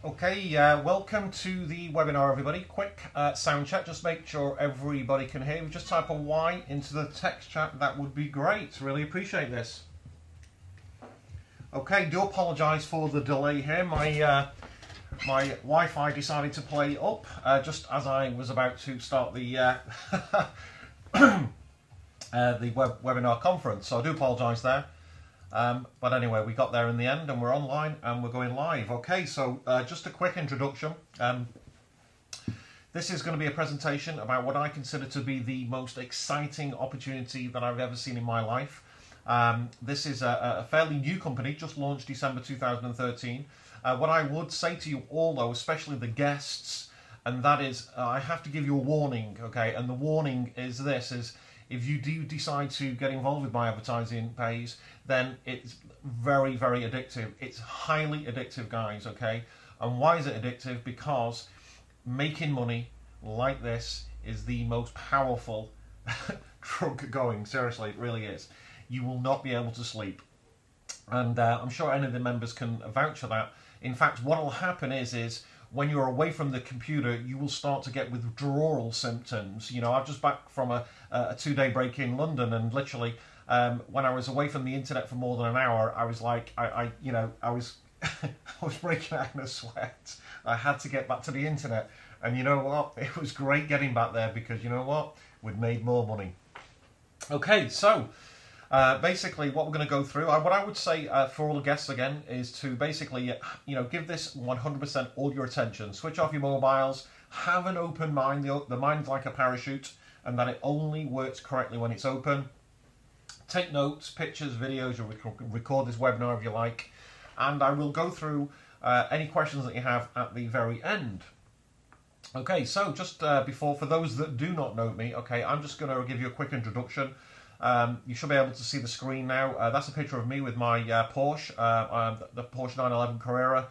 Okay, welcome to the webinar, everybody. Quick sound check, just make sure everybody can hear me. Just type a Y into the text chat, that would be great. Really appreciate this. Okay, do apologise for the delay here. My Wi-Fi decided to play up just as I was about to start the the webinar conference, so I do apologise there. But anyway, we got there in the end and we're online and we're going live. Okay, so just a quick introduction. This is going to be a presentation about what I consider to be the most exciting opportunity that I've ever seen in my life. This is a fairly new company, just launched December 2013. What I would say to you all, though, especially the guests, and that is I have to give you a warning, okay? And the warning is this, is if you do decide to get involved with my advertising pays, then it's very, very addictive. It's highly addictive, guys, okay? And why is it addictive? Because making money like this is the most powerful drug going. Seriously, it really is. You will not be able to sleep. And I'm sure any of the members can vouch for that. In fact, what will happen is when you're away from the computer, you will start to get withdrawal symptoms. You know, I'm just back from a 2-day break in London, and literally when I was away from the internet for more than an hour, I was like, I was I was breaking out in a sweat. I had to get back to the internet, and you know what? It was great getting back there because you know what? We'd made more money. Okay, so basically what we're going to go through, what I would say for all the guests again is to basically, give this 100% all your attention. Switch off your mobiles, have an open mind. The mind's like a parachute, and that it only works correctly when it's open. Take notes, pictures, videos, or record this webinar if you like, and I will go through any questions that you have at the very end. Okay, so just before, for those that do not know me, okay, I'm just going to give you a quick introduction. You should be able to see the screen now. That's a picture of me with my Porsche, the Porsche 911 Carrera,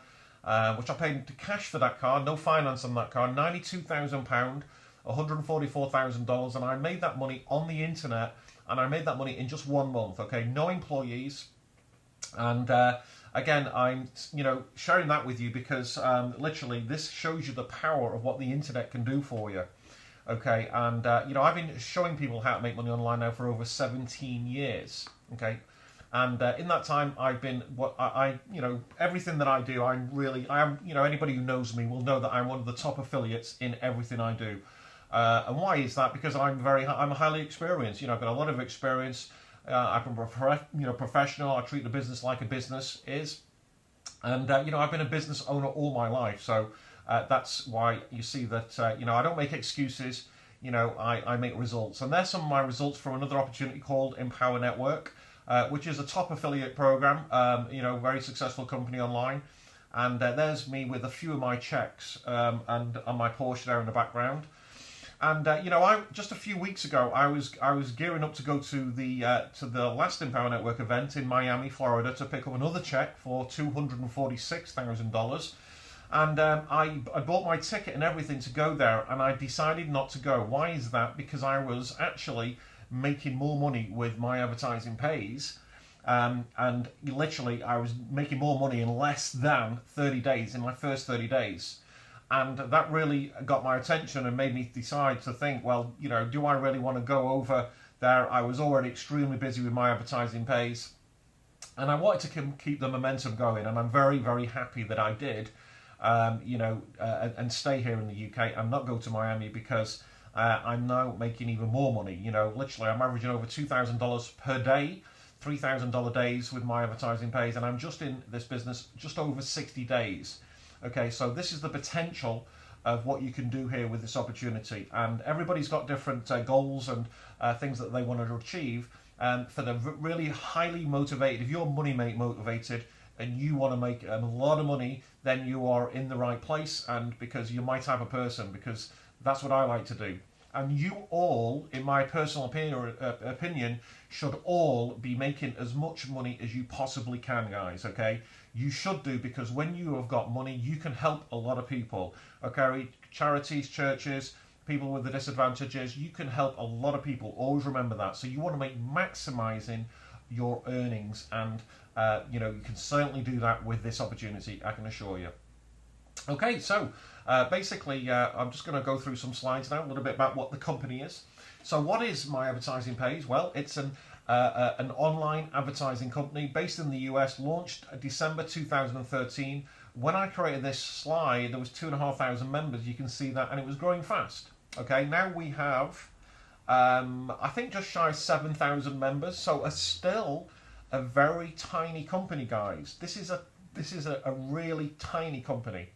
which I paid cash for that car, no finance on that car, £92,000, $144,000, and I made that money on the internet, and I made that money in just 1 month, okay, no employees. And again, I'm sharing that with you because literally this shows you the power of what the internet can do for you. Okay, and I've been showing people how to make money online now for over 17 years. Okay, and in that time, I've been everything that I do, anybody who knows me will know that I'm one of the top affiliates in everything I do. And why is that? Because I'm highly experienced. I've got a lot of experience. I'm a professional. I treat the business like a business is, and I've been a business owner all my life. So. That's why you see that, I don't make excuses, I make results. And there's some of my results from another opportunity called Empower Network, which is a top affiliate program, very successful company online. And there's me with a few of my checks and on my Porsche there in the background. And, just a few weeks ago, I was gearing up to go to the last Empower Network event in Miami, Florida, to pick up another check for $246,000. And I bought my ticket and everything to go there, and I decided not to go. Why is that? Because I was actually making more money with my advertising pays, and literally I was making more money in less than 30 days, in my first 30 days. And that really got my attention and made me decide to think, well, do I really want to go over there? I was already extremely busy with my advertising pays, and I wanted to keep the momentum going, and I'm very, very happy that I did. And stay here in the UK and not go to Miami because I'm now making even more money. Literally I'm averaging over $2,000 per day, $3,000 days with my advertising pays, and I'm just in this business just over 60 days. Okay, so this is the potential of what you can do here with this opportunity, and everybody's got different goals and things that they want to achieve. And for the really highly motivated, if you're money motivated, and you want to make a lot of money, then you are in the right place, and because you're my type of person, because that's what I like to do. And you all, in my personal opinion, should all be making as much money as you possibly can, guys, okay? You should do, because when you have got money, you can help a lot of people, okay? Charities, churches, people with the disadvantages, you can help a lot of people. Always remember that. So you want to make maximising your earnings, and you can certainly do that with this opportunity, I can assure you. Okay, so basically, I'm just going to go through some slides now, a little bit about what the company is. So what is my advertising page? Well, it's an online advertising company based in the US, launched December 2013. When I created this slide, there was 2,500 members. You can see that, and it was growing fast. Okay, now we have, I think, just shy of 7,000 members. So still a very tiny company, guys. This is a really tiny company.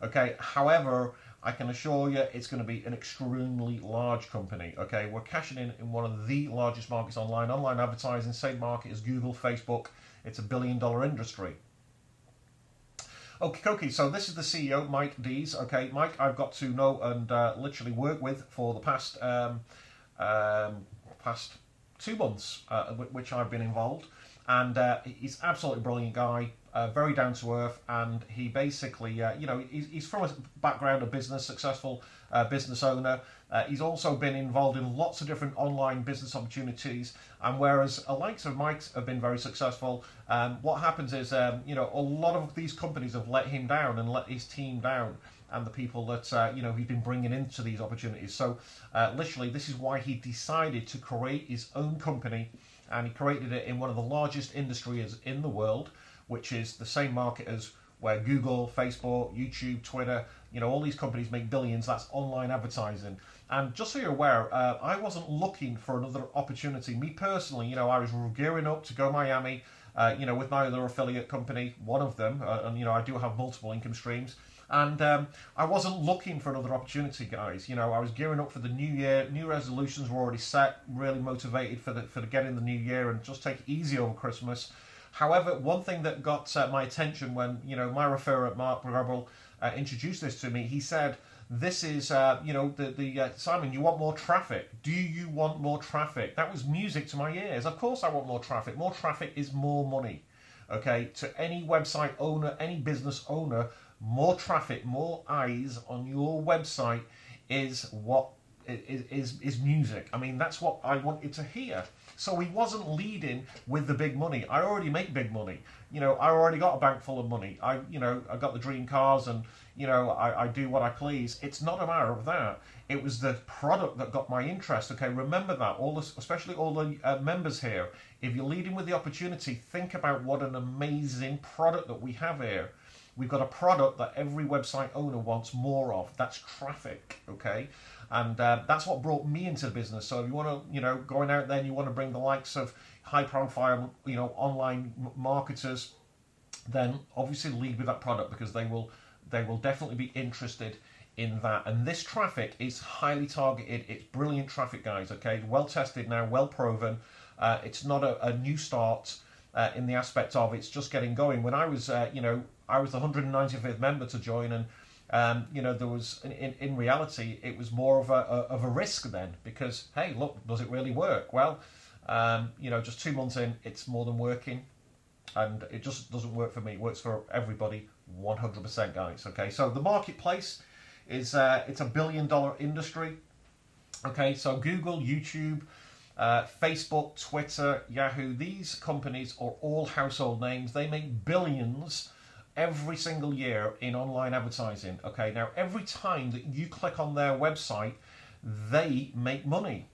Okay, however, I can assure you it's going to be an extremely large company. Okay, we're cashing in one of the largest markets online advertising, same market as Google, Facebook. It's a $1 billion industry. Okay, so this is the CEO, Mike Deese. Okay, Mike, I've got to know and literally work with for the past 2 months, which I've been involved. And he's absolutely brilliant guy, very down to earth, and he basically, you know, he's from a background of business, successful business owner. He's also been involved in lots of different online business opportunities, and whereas the likes of Mike's have been very successful, what happens is, you know, a lot of these companies have let him down and let his team down, and the people that, you know, he's been bringing into these opportunities. So literally, this is why he decided to create his own company, and he created it in one of the largest industries in the world, which is the same market as where Google, Facebook, YouTube, Twitter, you know, all these companies make billions. That's online advertising. And just so you're aware, I wasn't looking for another opportunity. Me personally, you know, I was gearing up to go Miami, you know, with my other affiliate company, one of them, and, you know, I do have multiple income streams. And I wasn't looking for another opportunity, guys. You know, I was gearing up for the new year. New resolutions were already set. Really motivated for the getting the new year and just take it easy over Christmas. However, one thing that got my attention when, you know, my referrer Mark Grubble introduced this to me, he said, "This is, you know, Simon, you want more traffic? Do you want more traffic?" That was music to my ears. Of course, I want more traffic. More traffic is more money. Okay, to any website owner, any business owner. More traffic, more eyes on your website is what is music. I mean, that's what I wanted to hear. So he wasn't leading with the big money. I already make big money. You know, I already got a bank full of money. I got the dream cars, and, you know, I do what I please. It's not a matter of that. It was the product that got my interest. Okay, remember that. Especially all the members here. If you're leading with the opportunity, think about what an amazing product that we have here. We've got a product that every website owner wants more of. That's traffic, okay? And that's what brought me into the business. So if you want to, you know, going out there and you want to bring the likes of high-profile, you know, online marketers, then obviously lead with that product, because they will definitely be interested in that. And this traffic is highly targeted. It's brilliant traffic, guys, okay? Well tested now, well proven. It's not a new start in the aspect of it's just getting going. When I was, you know, I was the 195th member to join, and you know, there was in reality it was more of a risk then, because hey, look, does it really work? Well, you know, just 2 months in, it's more than working, and it just doesn't work for me. It works for everybody, 100%, guys. Okay, so the marketplace is it's $1 billion industry. Okay, so Google, YouTube, Facebook, Twitter, Yahoo, these companies are all household names. They make billions every single year in online advertising. Okay, now every time that you click on their website, they make money.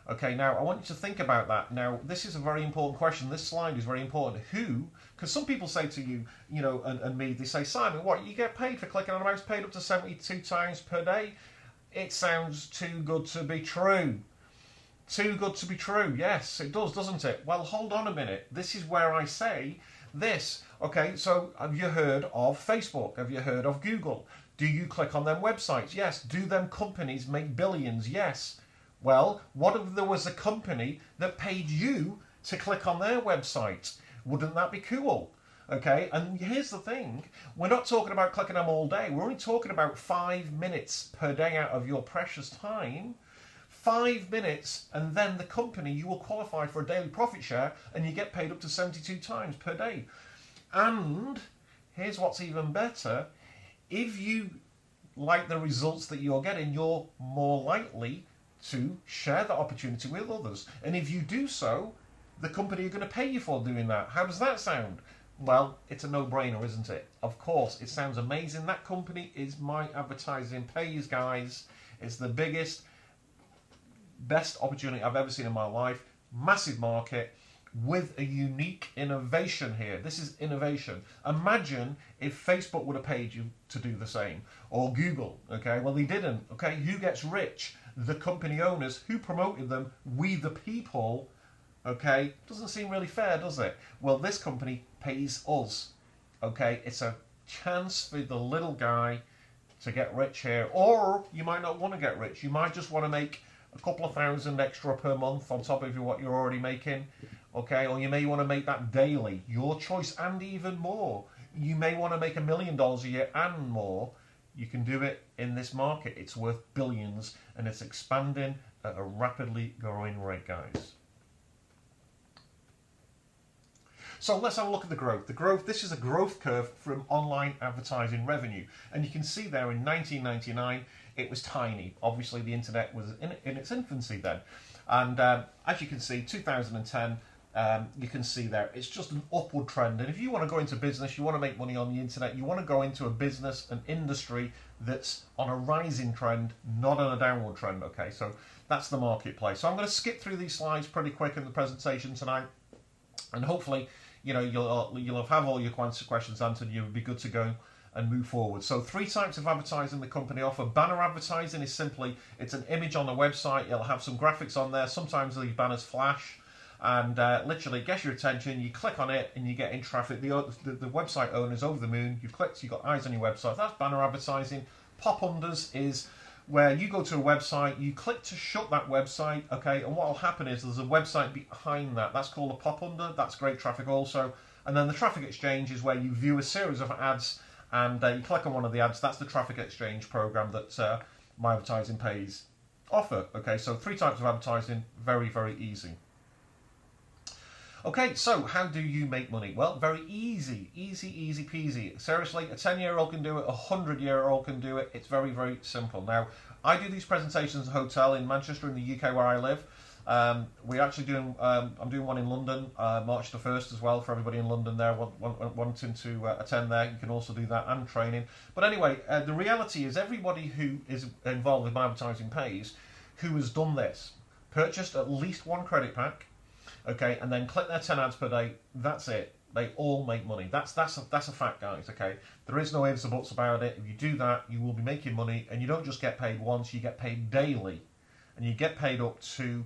Okay, now I want you to think about that. Now, this is a very important question. This slide is very important. Who? Because some people say to you, you know, and me, they say, Simon, what, you get paid for clicking on a mouse, paid up to 72 times per day? It sounds too good to be true. Too good to be true. Yes, it does, doesn't it? Well, hold on a minute. This is where I say this. Okay, so have you heard of Facebook? Have you heard of Google? Do you click on them websites? Yes. Do them companies make billions? Yes. Well, what if there was a company that paid you to click on their website? Wouldn't that be cool? Okay, and here's the thing. We're not talking about clicking them all day. We're only talking about 5 minutes per day out of your precious time. 5 minutes, and then the company, you will qualify for a daily profit share, and you get paid up to 72 times per day. And here's what's even better. If you like the results that you're getting, you're more likely to share that opportunity with others. And if you do so, the company are going to pay you for doing that. How does that sound? Well, it's a no-brainer, isn't it? Of course, it sounds amazing. That company is My Advertising Pays, guys. It's the biggest, best opportunity I've ever seen in my life. Massive market with a unique innovation here. This is innovation. Imagine if Facebook would have paid you to do the same, or Google. Okay, well, they didn't. Okay, who gets rich? The company owners. Who promoted them? We the people. Okay, doesn't seem really fair, does it? Well, this company pays us. Okay, it's a chance for the little guy to get rich here. Or you might not want to get rich. You might just want to make a couple of thousand extra per month on top of what you're already making. Okay, or you may want to make that daily. Your choice, and even more. You may want to make $1 million a year and more. You can do it in this market. It's worth billions, and it's expanding at a rapidly growing rate, guys. So let's have a look at the growth. The growth, this is a growth curve from online advertising revenue. And you can see there in 1999, it was tiny. Obviously, the internet was in its infancy then. And as you can see, 2010, you can see there, it's just an upward trend. And if you want to go into business, you want to make money on the internet, you want to go into a business, an industry that's on a rising trend, not on a downward trend. Okay, so that's the marketplace. So I'm going to skip through these slides pretty quick in the presentation tonight. And hopefully, you know, you'll have all your questions answered. You'll be good to go and move forward. So 3 types of advertising the company offer. Banner advertising is simply, it's an image on the website. It'll have some graphics on there. Sometimes these banners flash and literally gets your attention. You click on it and you get in traffic. The website owner's over the moon. You've clicked, you've got eyes on your website. That's banner advertising. Pop-unders is where you go to a website, you click to shut that website, okay, and what will happen is there's a website behind that. That's called a pop-under. That's great traffic also. And then the traffic exchange is where you view a series of ads and you click on one of the ads. That's the traffic exchange program that My Advertising Pays offer. Okay, so 3 types of advertising, very, very easy. Okay, so how do you make money? Well, very easy, easy peasy. Seriously, a 10-year-old can do it, a 100-year-old can do it. It's very, very simple. Now, I do these presentations at a hotel in Manchester in the UK where I live. We're actually doing, I'm doing one in London, March the 1st as well, for everybody in London there wanting to attend there. You can also do that and training. But anyway, the reality is everybody who is involved with My Advertising Pays, who has done this, purchased at least 1 credit pack, okay, and then click their 10 ads per day, that's it. They all make money. That's a fact, guys, okay? There is no ifs or buts about it. If you do that, you will be making money, and you don't just get paid once, you get paid daily. And you get paid up to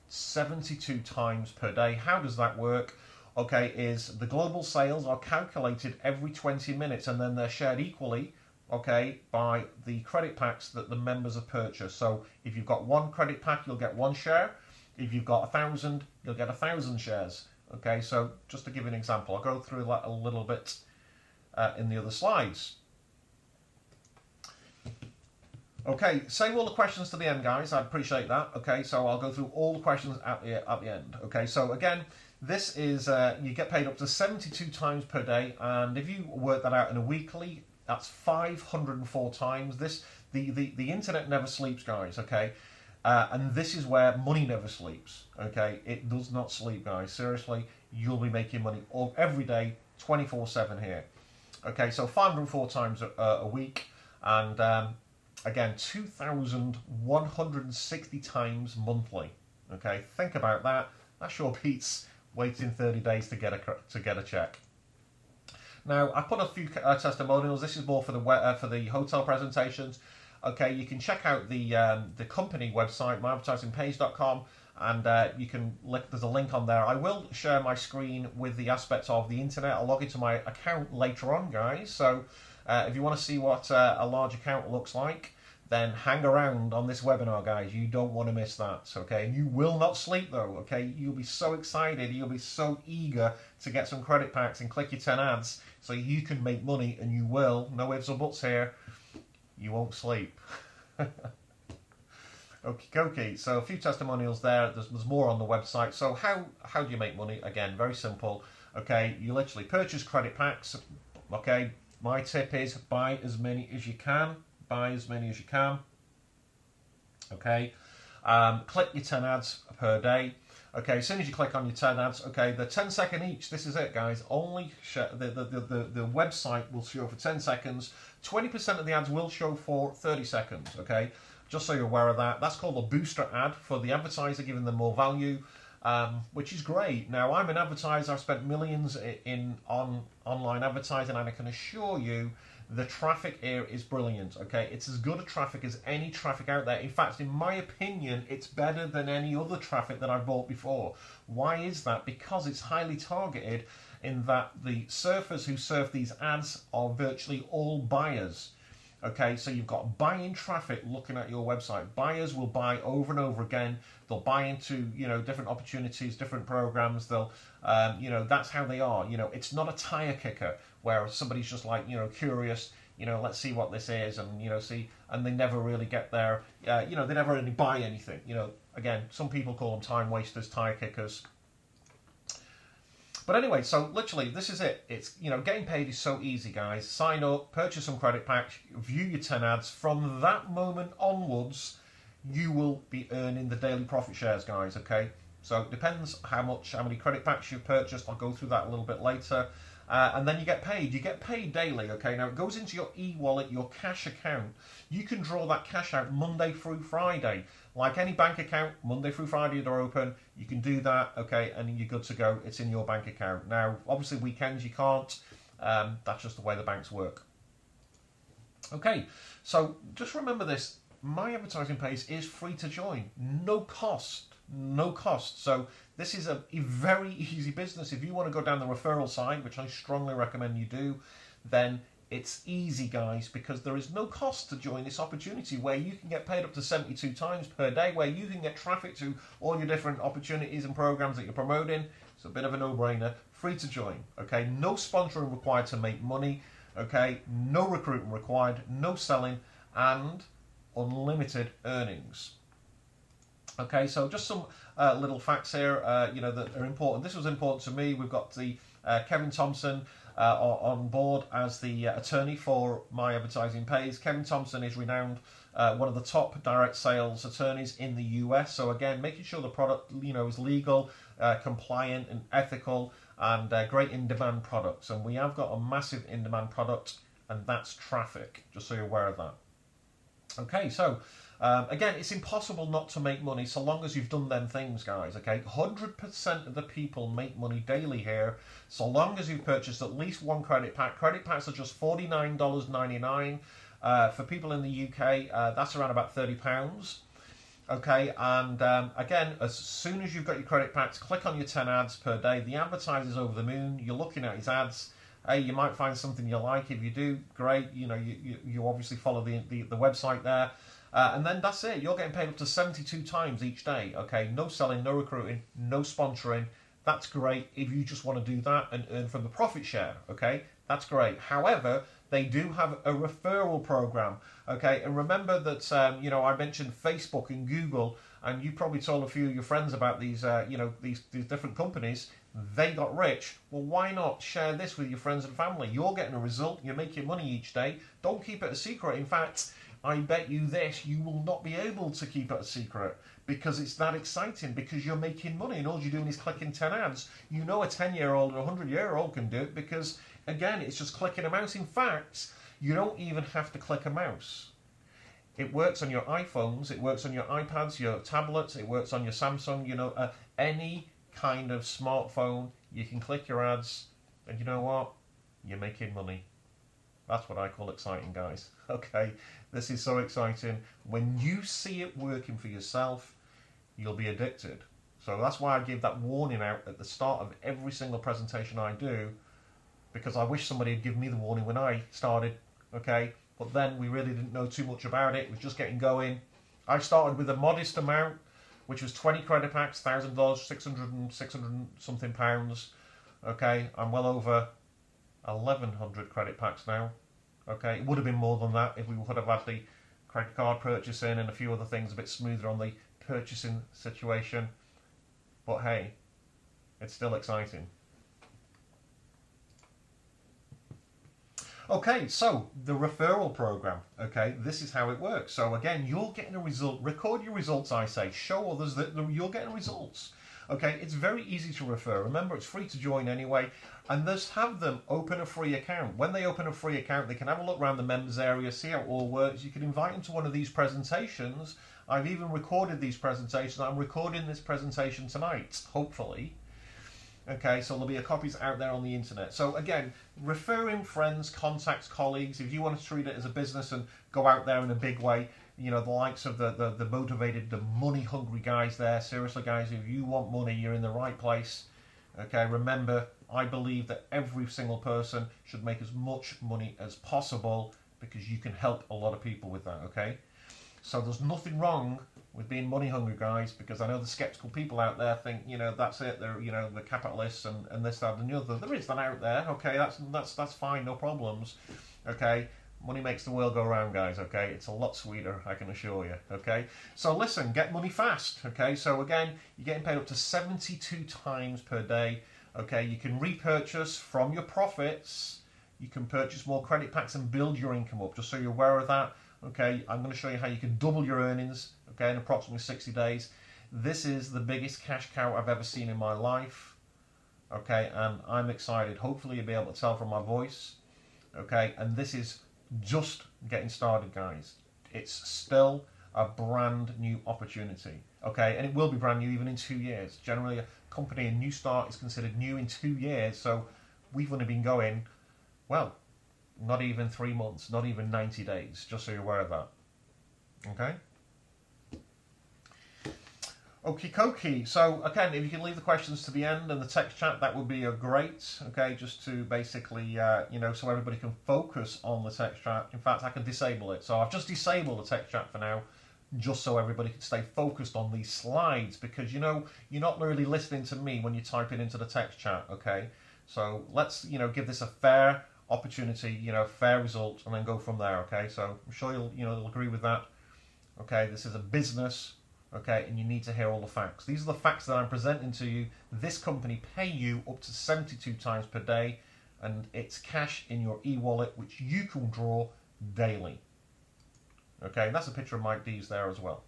72 times per day. How does that work? Okay, is the global sales are calculated every 20 minutes, and then they're shared equally, okay, by the credit packs that the members have purchased. So if you've got 1 credit pack, you'll get 1 share. If you've got 1,000, you'll get 1,000 shares. Okay, so just to give you an example, I'll go through that a little bit in the other slides. Okay, save all the questions to the end, guys. I'd appreciate that. Okay, so I'll go through all the questions at the end. Okay, so again, this is you get paid up to 72 times per day, and if you work that out in a weekly, that's 504 times. The internet never sleeps, guys. Okay. And this is where money never sleeps, okay? It does not sleep, guys. Seriously, you'll be making money every day, 24/7 here. Okay, so 504 times a week, and again, 2,160 times monthly. Okay, think about that. That sure beats waiting 30 days to get a check. Now, I put a few testimonials. This is more for the hotel presentations. Okay, you can check out the company website, myadvertisingpays.com, and you can there's a link on there. I will share my screen with the aspects of the internet. I'll log into my account later on, guys. So if you want to see what a large account looks like, then hang around on this webinar, guys. You don't want to miss that, okay? And you will not sleep, though, okay? You'll be so excited. You'll be so eager to get some credit packs and click your 10 ads so you can make money, and you will. No ifs or buts here. You won't sleep. Okay, so a few testimonials there. There's more on the website. So how do you make money? Again, very simple. Okay, you literally purchase credit packs. Okay, my tip is buy as many as you can. Buy as many as you can. Okay, click your 10 ads per day. Okay, as soon as you click on your 10 ads, okay, they're 10-second each. This is it, guys. Only the website will show for 10 seconds. 20% of the ads will show for 30 seconds, okay? Just so you're aware of that. That's called a booster ad for the advertiser, giving them more value, which is great. Now, I'm an advertiser. I've spent millions on online advertising, and I can assure you the traffic here is brilliant, okay? It's as good a traffic as any traffic out there. In fact, in my opinion, it's better than any other traffic that I've bought before. Why is that? Because it's highly targeted in that the surfers who surf these ads are virtually all buyers. Okay, so you've got buying traffic looking at your website. Buyers will buy over and over again. They'll buy into, you know, different opportunities, different programs. They'll, you know, that's how they are. You know, it's not a tire kicker where somebody's just like, you know, curious, you know, let's see what this is, and, you know, see, and they never really get there. You know, they never really buy anything. You know, again, some people call them time wasters, tire kickers. But anyway, so literally, this is it. It's, you know, getting paid is so easy, guys. Sign up, purchase some credit packs, view your 10 ads. From that moment onwards, you will be earning the daily profit shares, guys, okay? So it depends how many credit packs you've purchased. I'll go through that a little bit later. And then you get paid. You get paid daily, okay? Now, it goes into your e-wallet, your cash account. You can draw that cash out Monday through Friday. Like any bank account, Monday through Friday they're open. You can do that, okay, and you're good to go. It's in your bank account. Now, obviously, weekends you can't. That's just the way the banks work. Okay, so just remember this. My advertising page is free to join. No cost. No cost. So this is a very easy business. If you want to go down the referral side, which I strongly recommend you do, then it's easy, guys, because there is no cost to join this opportunity where you can get paid up to 72 times per day, where you can get traffic to all your different opportunities and programs that you're promoting. It's a bit of a no-brainer. Free to join, okay? No sponsoring required to make money, okay? No recruiting required, no selling, and unlimited earnings. Okay, so just some little facts here, you know, that are important. This was important to me. We've got the Kevin Thompson on board as the attorney for my advertising page. Kevin Thompson is renowned, one of the top direct sales attorneys in the US. So again, making sure the product, you know, is legal, compliant, and ethical, and great in-demand products. And we have got a massive in-demand product, and that's traffic. Just so you're aware of that. Okay, so again, it's impossible not to make money so long as you've done them things, guys, okay? 100% of the people make money daily here so long as you've purchased at least one credit pack. Credit packs are just $49.99. For people in the UK, that's around about £30. Okay, and again, as soon as you've got your credit packs, click on your 10 ads per day. The advertiser's over the moon. You're looking at his ads. Hey, you might find something you like. If you do, great. You know, you obviously follow the website there. And then that's it. You're getting paid up to 72 times each day. Okay, no selling, no recruiting, no sponsoring. That's great if you just want to do that and earn from the profit share. Okay, that's great. However, they do have a referral program. Okay, and remember that you know, I mentioned Facebook and Google, and you probably told a few of your friends about these you know, these different companies. They got rich. Well, why not share this with your friends and family? You're getting a result. You're making money each day. Don't keep it a secret. In fact, I bet you this, you will not be able to keep it a secret because it's that exciting, because you're making money and all you're doing is clicking 10 ads. You know, a 10-year-old or a 100-year-old can do it because, again, it's just clicking a mouse. In fact, you don't even have to click a mouse. It works on your iPhones, it works on your iPads, your tablets, it works on your Samsung, you know, any kind of smartphone. You can click your ads, and you know what? You're making money. That's what I call exciting, guys. Okay, this is so exciting. When you see it working for yourself, you'll be addicted. So that's why I give that warning out at the start of every single presentation I do, because I wish somebody had given me the warning when I started, okay? But then we really didn't know too much about it. It was just getting going. I started with a modest amount, which was 20 credit packs, $1,000, 600 something pounds. Okay, I'm well over 1,100 credit packs now. Okay, it would have been more than that if we would have had the credit card purchasing and a few other things a bit smoother on the purchasing situation. But hey, it's still exciting. Okay, so the referral program, okay, this is how it works. So again, you're getting a result. Record your results, I say. Show others that you're getting results. Okay, it's very easy to refer. Remember, it's free to join anyway. And just have them open a free account. When they open a free account, they can have a look around the members area, see how it all works. You can invite them to one of these presentations. I've even recorded these presentations. I'm recording this presentation tonight, hopefully. Okay, so there'll be copies out there on the internet. So again, referring friends, contacts, colleagues, if you want to treat it as a business and go out there in a big way, you know, the likes of the motivated, the money-hungry guys there. Seriously, guys, if you want money, you're in the right place. Okay, remember, I believe that every single person should make as much money as possible because you can help a lot of people with that, okay? So there's nothing wrong with being money-hungry, guys, because I know the skeptical people out there think, you know, that's it, they're, you know, the capitalists and this, that, and the other. There is that out there, okay, that's fine, no problems, okay? Money makes the world go round, guys, okay? It's a lot sweeter, I can assure you, okay? So listen, get money fast, okay? So again, you're getting paid up to 72 times per day, okay? You can repurchase from your profits. You can purchase more credit packs and build your income up, just so you're aware of that, okay? I'm going to show you how you can double your earnings, okay, in approximately 60 days. This is the biggest cash cow I've ever seen in my life, okay? And I'm excited. Hopefully you'll be able to tell from my voice, okay? And this is just getting started, guys. It's still a brand new opportunity, okay? And it will be brand new even in 2 years. Generally, a company, a new start, is considered new in 2 years. So we've only been going, well, not even 3 months, not even 90 days, just so you're aware of that, okay? Okie dokie. So again, if you can leave the questions to the end and the text chat, that would be great. Okay, just to basically, you know, so everybody can focus on the text chat. In fact, I can disable it. So I've just disabled the text chat for now, just so everybody can stay focused on these slides, because you know you're not really listening to me when you type it into the text chat. Okay, so let's, you know, give this a fair opportunity, you know, fair result, and then go from there. Okay, so I'm sure you'll agree with that. Okay, this is a business. Okay, and you need to hear all the facts. These are the facts that I'm presenting to you. This company pay you up to 72 times per day, and it's cash in your e-wallet, which you can draw daily. Okay, and that's a picture of Mike Deese there as well.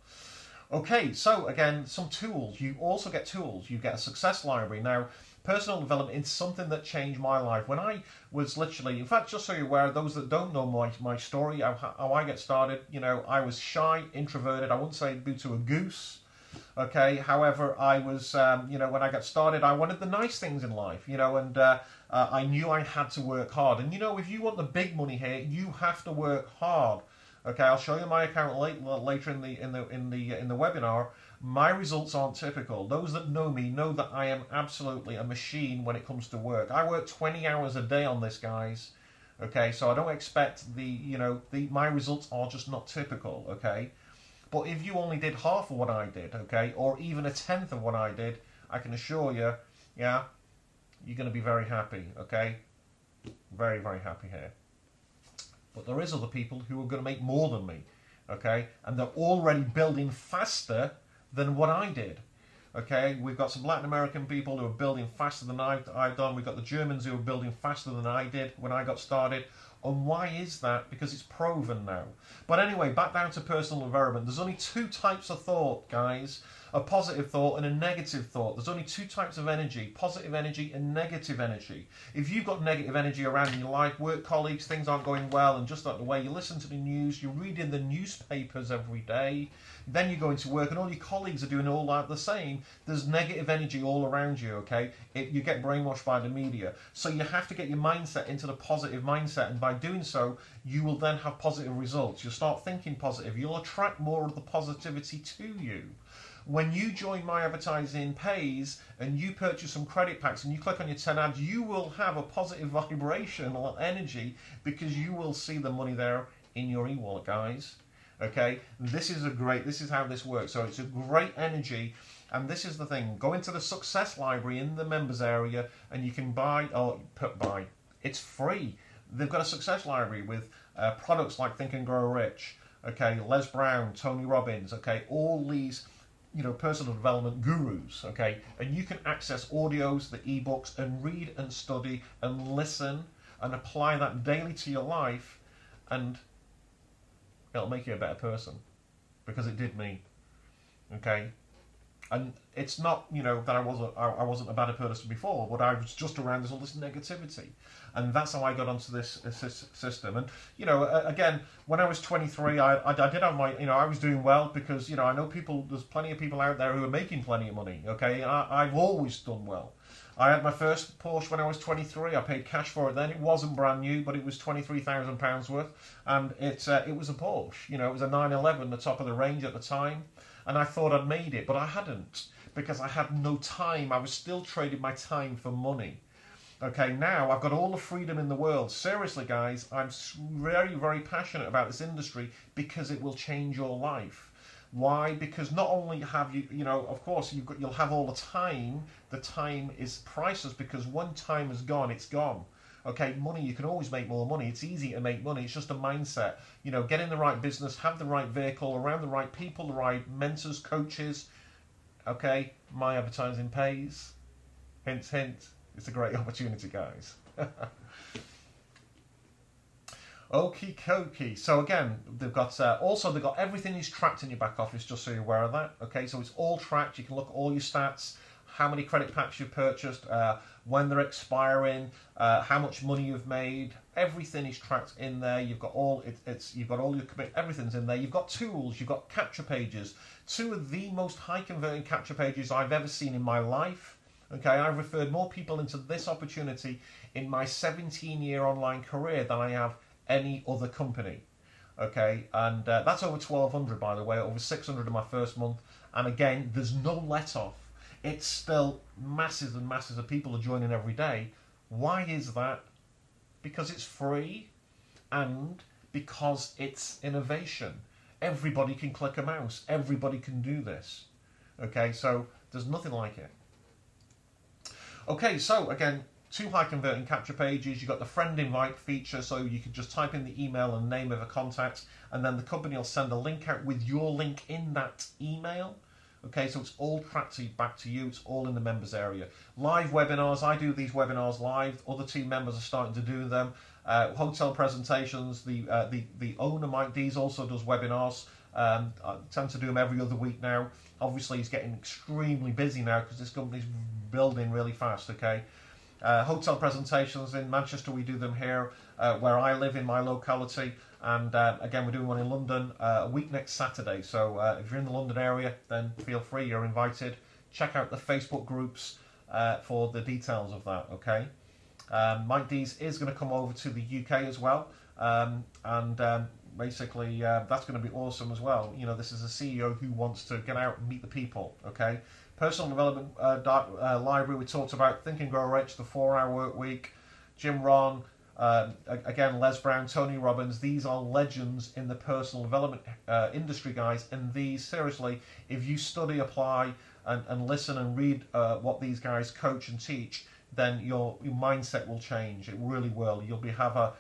Okay, so again, some tools. You also get tools. You get a success library. Now, personal development is something that changed my life. When I was literally, in fact, just so you're aware, those that don't know my story, how I get started, you know, I was shy, introverted. I wouldn't say boo to a goose. Okay, however, I was, you know, when I got started, I wanted the nice things in life, you know, and I knew I had to work hard. And you know, if you want the big money here, you have to work hard. Okay, I'll show you my account later in the webinar. My results aren't typical. Those that know me know that I am absolutely a machine when it comes to work. I work 20 hours a day on this, guys. Okay, so I don't expect my results are just not typical. Okay, but if you only did half of what I did, okay, or even a tenth of what I did, I can assure you, yeah, you're going to be very happy. Okay, very, very happy here. But there is other people who are going to make more than me, okay? And they're already building faster than what I did, okay? We've got some Latin American people who are building faster than I've done. We've got the Germans who are building faster than I did when I got started. And why is that? Because it's proven now. But anyway, back down to personal development. There's only 2 types of thought, guys. A positive thought and a negative thought. There's only 2 types of energy, positive energy and negative energy. If you've got negative energy around in your life, work colleagues, things aren't going well, and just like the way you listen to the news, you're reading the newspapers every day, then you go into work and all your colleagues are doing all that the same, there's negative energy all around you, okay? You get brainwashed by the media. So you have to get your mindset into the positive mindset, and by doing so, you will then have positive results. You'll start thinking positive. You'll attract more of the positivity to you. When you join My Advertising Pays and you purchase some credit packs and you click on your 10 ads, you will have a positive vibration or energy, because you will see the money there in your e-wallet, guys. Okay, this is how this works. So it's a great energy, and this is the thing. Go into the success library in the members area and you can buy, it's free. They've got a success library with products like Think and Grow Rich, okay, Les Brown, Tony Robbins, okay, all these, you know, personal development gurus, okay, and you can access audios, the ebooks, and read and study and listen and apply that daily to your life, and it'll make you a better person, because it did me. Okay, And it's not, you know, that I wasn't a bad person before, but I was just around all this negativity, and that's how I got onto this system. And you know, again, when I was 23, I did have my, you know, I was doing well because, you know, I know people. There's plenty of people out there who are making plenty of money. Okay, I've always done well. I had my first Porsche when I was 23. I paid cash for it then. It wasn't brand new, but it was £23,000 worth, and it was a Porsche. You know, it was a 911, the top of the range at the time. And I thought I'd made it, but I hadn't, because I had no time. I was still trading my time for money. Okay, now I've got all the freedom in the world. Seriously, guys, I'm very, very passionate about this industry because it will change your life. Why? Because not only have you, you know, of course, you'll have all the time. The time is priceless, because when time is gone, it's gone. Okay, money, you can always make more money. It's easy to make money. It's just a mindset. You know, get in the right business, have the right vehicle, around the right people, the right mentors, coaches. Okay, my advertising pays. Hint, hint. It's a great opportunity, guys. Okie dokie. So again, they've got everything is tracked in your back office, just so you're aware of that. Okay, so it's all tracked. You can look at all your stats, how many credit packs you've purchased, when they're expiring, how much money you've made. Everything is tracked in there. You've got all you've got all your everything's in there. You've got tools. You've got capture pages. Two of the most high converting capture pages I've ever seen in my life. Okay, I've referred more people into this opportunity in my 17-year online career than I have any other company. Okay, and that's over 1,200, by the way, over 600 in my first month. And again, there's no let off. It's still masses and masses of people are joining every day. Why is that? Because it's free, and because it's innovation. Everybody can click a mouse. Everybody can do this. Okay, so there's nothing like it. Okay, so again, two high converting capture pages. You've got the friend invite feature, so you can just type in the email and name of a contact, and then the company will send a link out with your link in that email. Okay, so it's all tracked back to you. It's all in the members area. Live webinars. I do these webinars live. Other team members are starting to do them. Hotel presentations. The owner, Mike Deese, also does webinars. I tend to do them every other week now. Obviously, he's getting extremely busy now because this company's building really fast. Okay. Hotel presentations in Manchester, we do them here where I live in my locality, and again we're doing one in London a week next Saturday, so if you're in the London area, then feel free, you're invited. Check out the Facebook groups for the details of that. Okay, Mike Deese is going to come over to the UK as well, and basically that's going to be awesome as well. You know, this is a CEO who wants to get out and meet the people. Okay. Personal development library, we talked about Think and Grow Rich, the 4-hour work week, Jim Rohn, again, Les Brown, Tony Robbins. These are legends in the personal development industry, guys. And these, seriously, if you study, apply, and listen and read what these guys coach and teach, then your mindset will change. It really will. You'll have a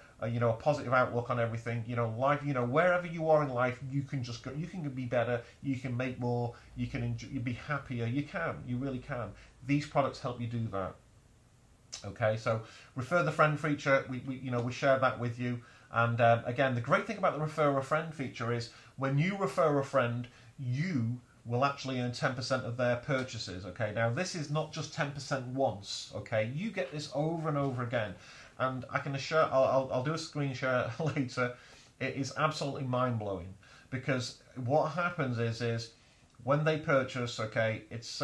positive outlook on everything. You know, life. You know, wherever you are in life, you can just go. You can be better. You can make more. You can enjoy, you be happier. You can. You really can. These products help you do that. Okay, so refer the friend feature. We share that with you. And again, the great thing about the refer a friend feature is when you refer a friend, you will actually earn 10% of their purchases. Okay, now this is not just 10% once. Okay, you get this over and over again. And I can assure, I'll do a screen share later. It is absolutely mind-blowing, because what happens is when they purchase, okay, it's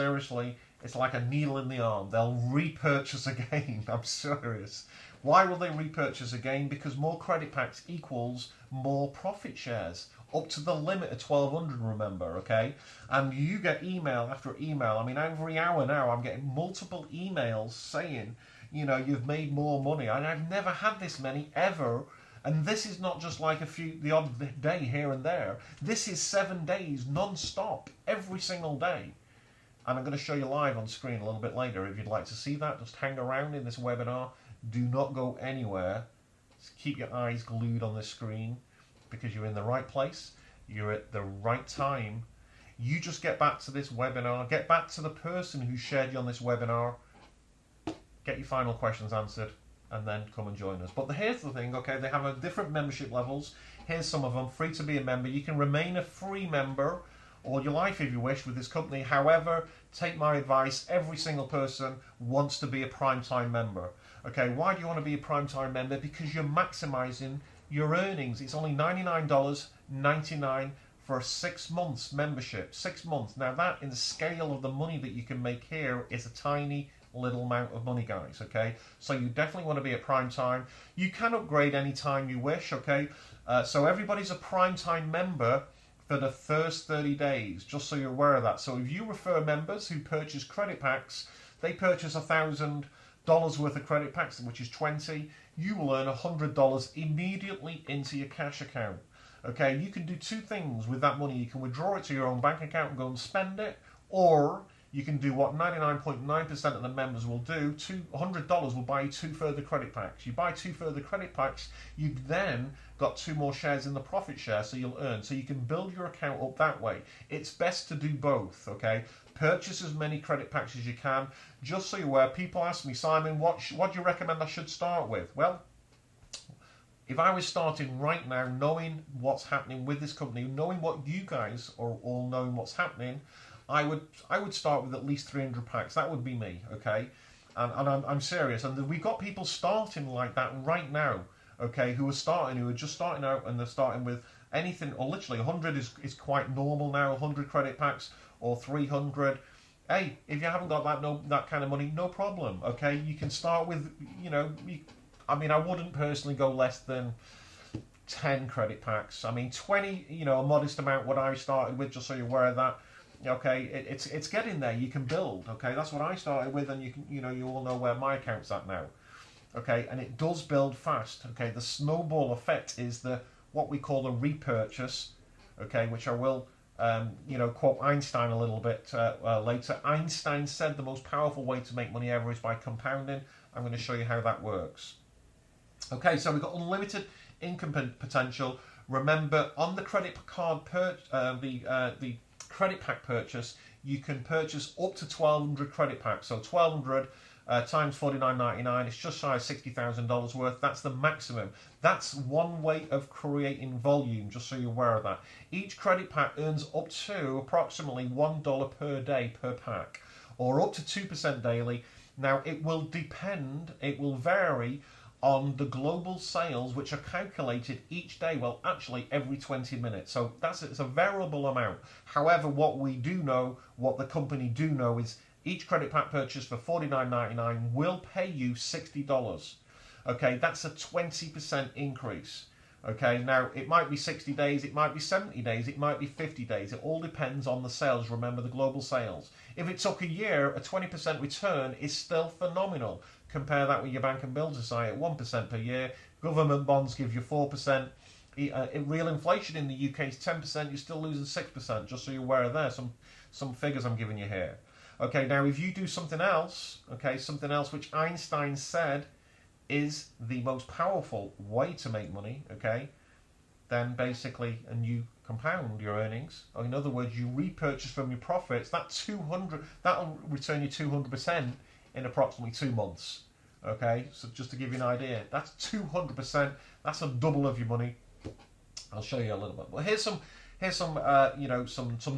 like a needle in the arm. They'll repurchase again. I'm serious. Why will they repurchase again? Because more credit packs equals more profit shares, up to the limit of 1,200, remember, okay? And you get email after email. I mean, every hour now I'm getting multiple emails saying, you know, you've made more money. And I've never had this many ever. And this is not just like the odd day here and there. This is 7 days non-stop, every single day. And I'm going to show you live on screen a little bit later. If you'd like to see that, just hang around in this webinar. Do not go anywhere. Just keep your eyes glued on this screen, because you're in the right place. You're at the right time. You just get back to this webinar. Get back to the person who shared you on this webinar. Get your final questions answered, and then come and join us. But here's the thing, okay, they have different membership levels. Here's some of them. Free to be a member. You can remain a free member, all your life if you wish with this company. However, take my advice, every single person wants to be a Primetime member. Okay, why do you want to be a Primetime member? Because you're maximizing your earnings. It's only $99.99 for a 6 months membership. 6 months. Now that, in the scale of the money that you can make here, is a tiny little amount of money, guys. Okay, so you definitely want to be at Primetime. You can upgrade anytime you wish. Okay, so everybody's a Primetime member for the first 30 days, just so you're aware of that. So if you refer members who purchase credit packs, they purchase $1,000 worth of credit packs, which is 20, you will earn $100 immediately into your cash account. Okay, you can do two things with that money. You can withdraw it to your own bank account and go and spend it, or you can do what 99.9% of the members will do. $100 will buy you 2 further credit packs. You buy 2 further credit packs, you've then got 2 more shares in the profit share, so you'll earn. So you can build your account up that way. It's best to do both, okay? Purchase as many credit packs as you can. Just so you're aware, people ask me, Simon, what do you recommend I should start with? Well, if I was starting right now, knowing what's happening with this company, knowing what you guys are all knowing what's happening, I would start with at least 300 packs. That would be me, okay? And I'm serious. And we've got people starting like that right now, okay, who are just starting out, and they're starting with anything, or literally 100 is quite normal now, 100 credit packs or 300. Hey, if you haven't got that kind of money, no problem, okay? You can start with, I mean, I wouldn't personally go less than 10 credit packs. I mean, 20, a modest amount what I started with, just so you're aware of that. Okay, it's getting there. You can build. Okay, that's what I started with, and you all know where my account's at now. Okay, and it does build fast. Okay, the snowball effect is what we call a repurchase. Okay, which I will quote Einstein a little bit later. Einstein said the most powerful way to make money ever is by compounding. I'm going to show you how that works. Okay, so we've got unlimited income potential. Remember, on the credit card the credit pack purchase, you can purchase up to 1,200 credit packs. So 1,200 times $49.99, it's just shy of $60,000 worth. That's the maximum. That's one way of creating volume, just so you're aware of that. Each credit pack earns up to approximately $1 per day per pack, or up to 2% daily. Now, it will vary on the global sales, which are calculated each day, well, actually every 20 minutes. So it's a variable amount. However, what the company do know is each credit pack purchase for $49.99 will pay you $60. Okay, that's a 20% increase. Okay, now it might be 60 days, it might be 70 days, it might be 50 days. It all depends on the sales. Remember, the global sales. If it took a year, a 20% return is still phenomenal. Compare that with your bank and bill society at 1% per year. Government bonds give you 4%. Real inflation in the UK is 10%. You're still losing 6%. Just so you're aware of there. Some figures I'm giving you here. Okay, now if you do something else, something else which Einstein said is the most powerful way to make money, okay, then basically, and you compound your earnings, or in other words, you repurchase from your profits, that'll return you 200% in approximately 2 months. Okay, so just to give you an idea, that's 200%. That's a double of your money. I'll show you a little bit. Well, here's some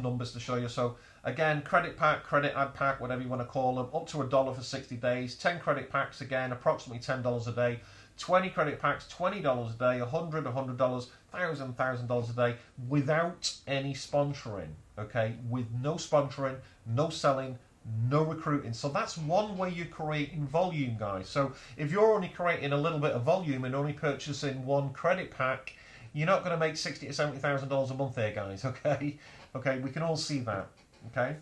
numbers to show you. So again, credit pack, credit ad pack, whatever you want to call them, up to $1 for 60 days. 10 credit packs, again, approximately $10 a day. 20 credit packs, $20 a day. 100, $100, $1,000 a day, without any sponsoring. Okay, with no sponsoring, no selling, no recruiting. So that's one way you're creating volume, guys. So if you're only creating a little bit of volume and only purchasing 1 credit pack, you're not going to make $60,000 to $70,000 a month here, guys. Okay, we can all see that. Okay.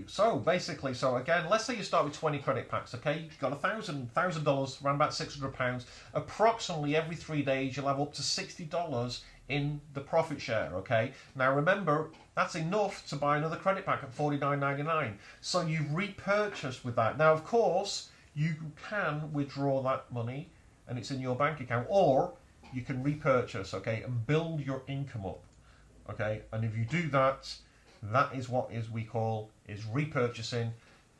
So basically, again, let's say you start with 20 credit packs. Okay, you've got $1,000, around about £600. Approximately every 3 days, you'll have up to $60 in the profit share. Okay. Now remember, that's enough to buy another credit pack at $49.99. So you've repurchased with that. Now, of course, you can withdraw that money and it's in your bank account, or you can repurchase, okay, and build your income up, okay. And if you do that, that is what we call repurchasing.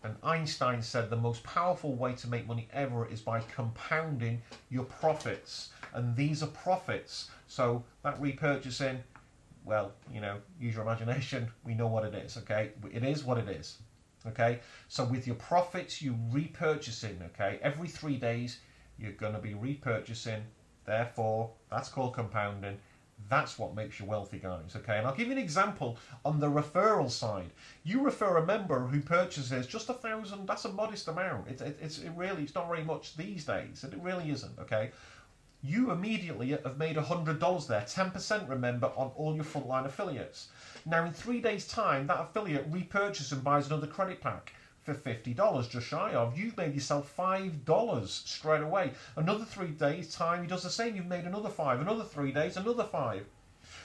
And Einstein said the most powerful way to make money ever is by compounding your profits, and these are profits. So that repurchasing well, you know, use your imagination. We know what it is, okay? It is what it is, okay? So with your profits, you're repurchasing, okay? Every 3 days, you're going to be repurchasing. Therefore, that's called compounding. That's what makes you wealthy, guys, okay? And I'll give you an example on the referral side. You refer a member who purchases just 1,000, that's a modest amount. It's not very much these days. It really isn't, okay? You immediately have made $100 there, 10%, remember, on all your frontline affiliates. Now, in 3 days' time, that affiliate repurchases and buys another credit pack for $50, just shy of. You've made yourself $5 straight away. Another 3 days' time, he does the same. You've made another 5. Another 3 days, another 5.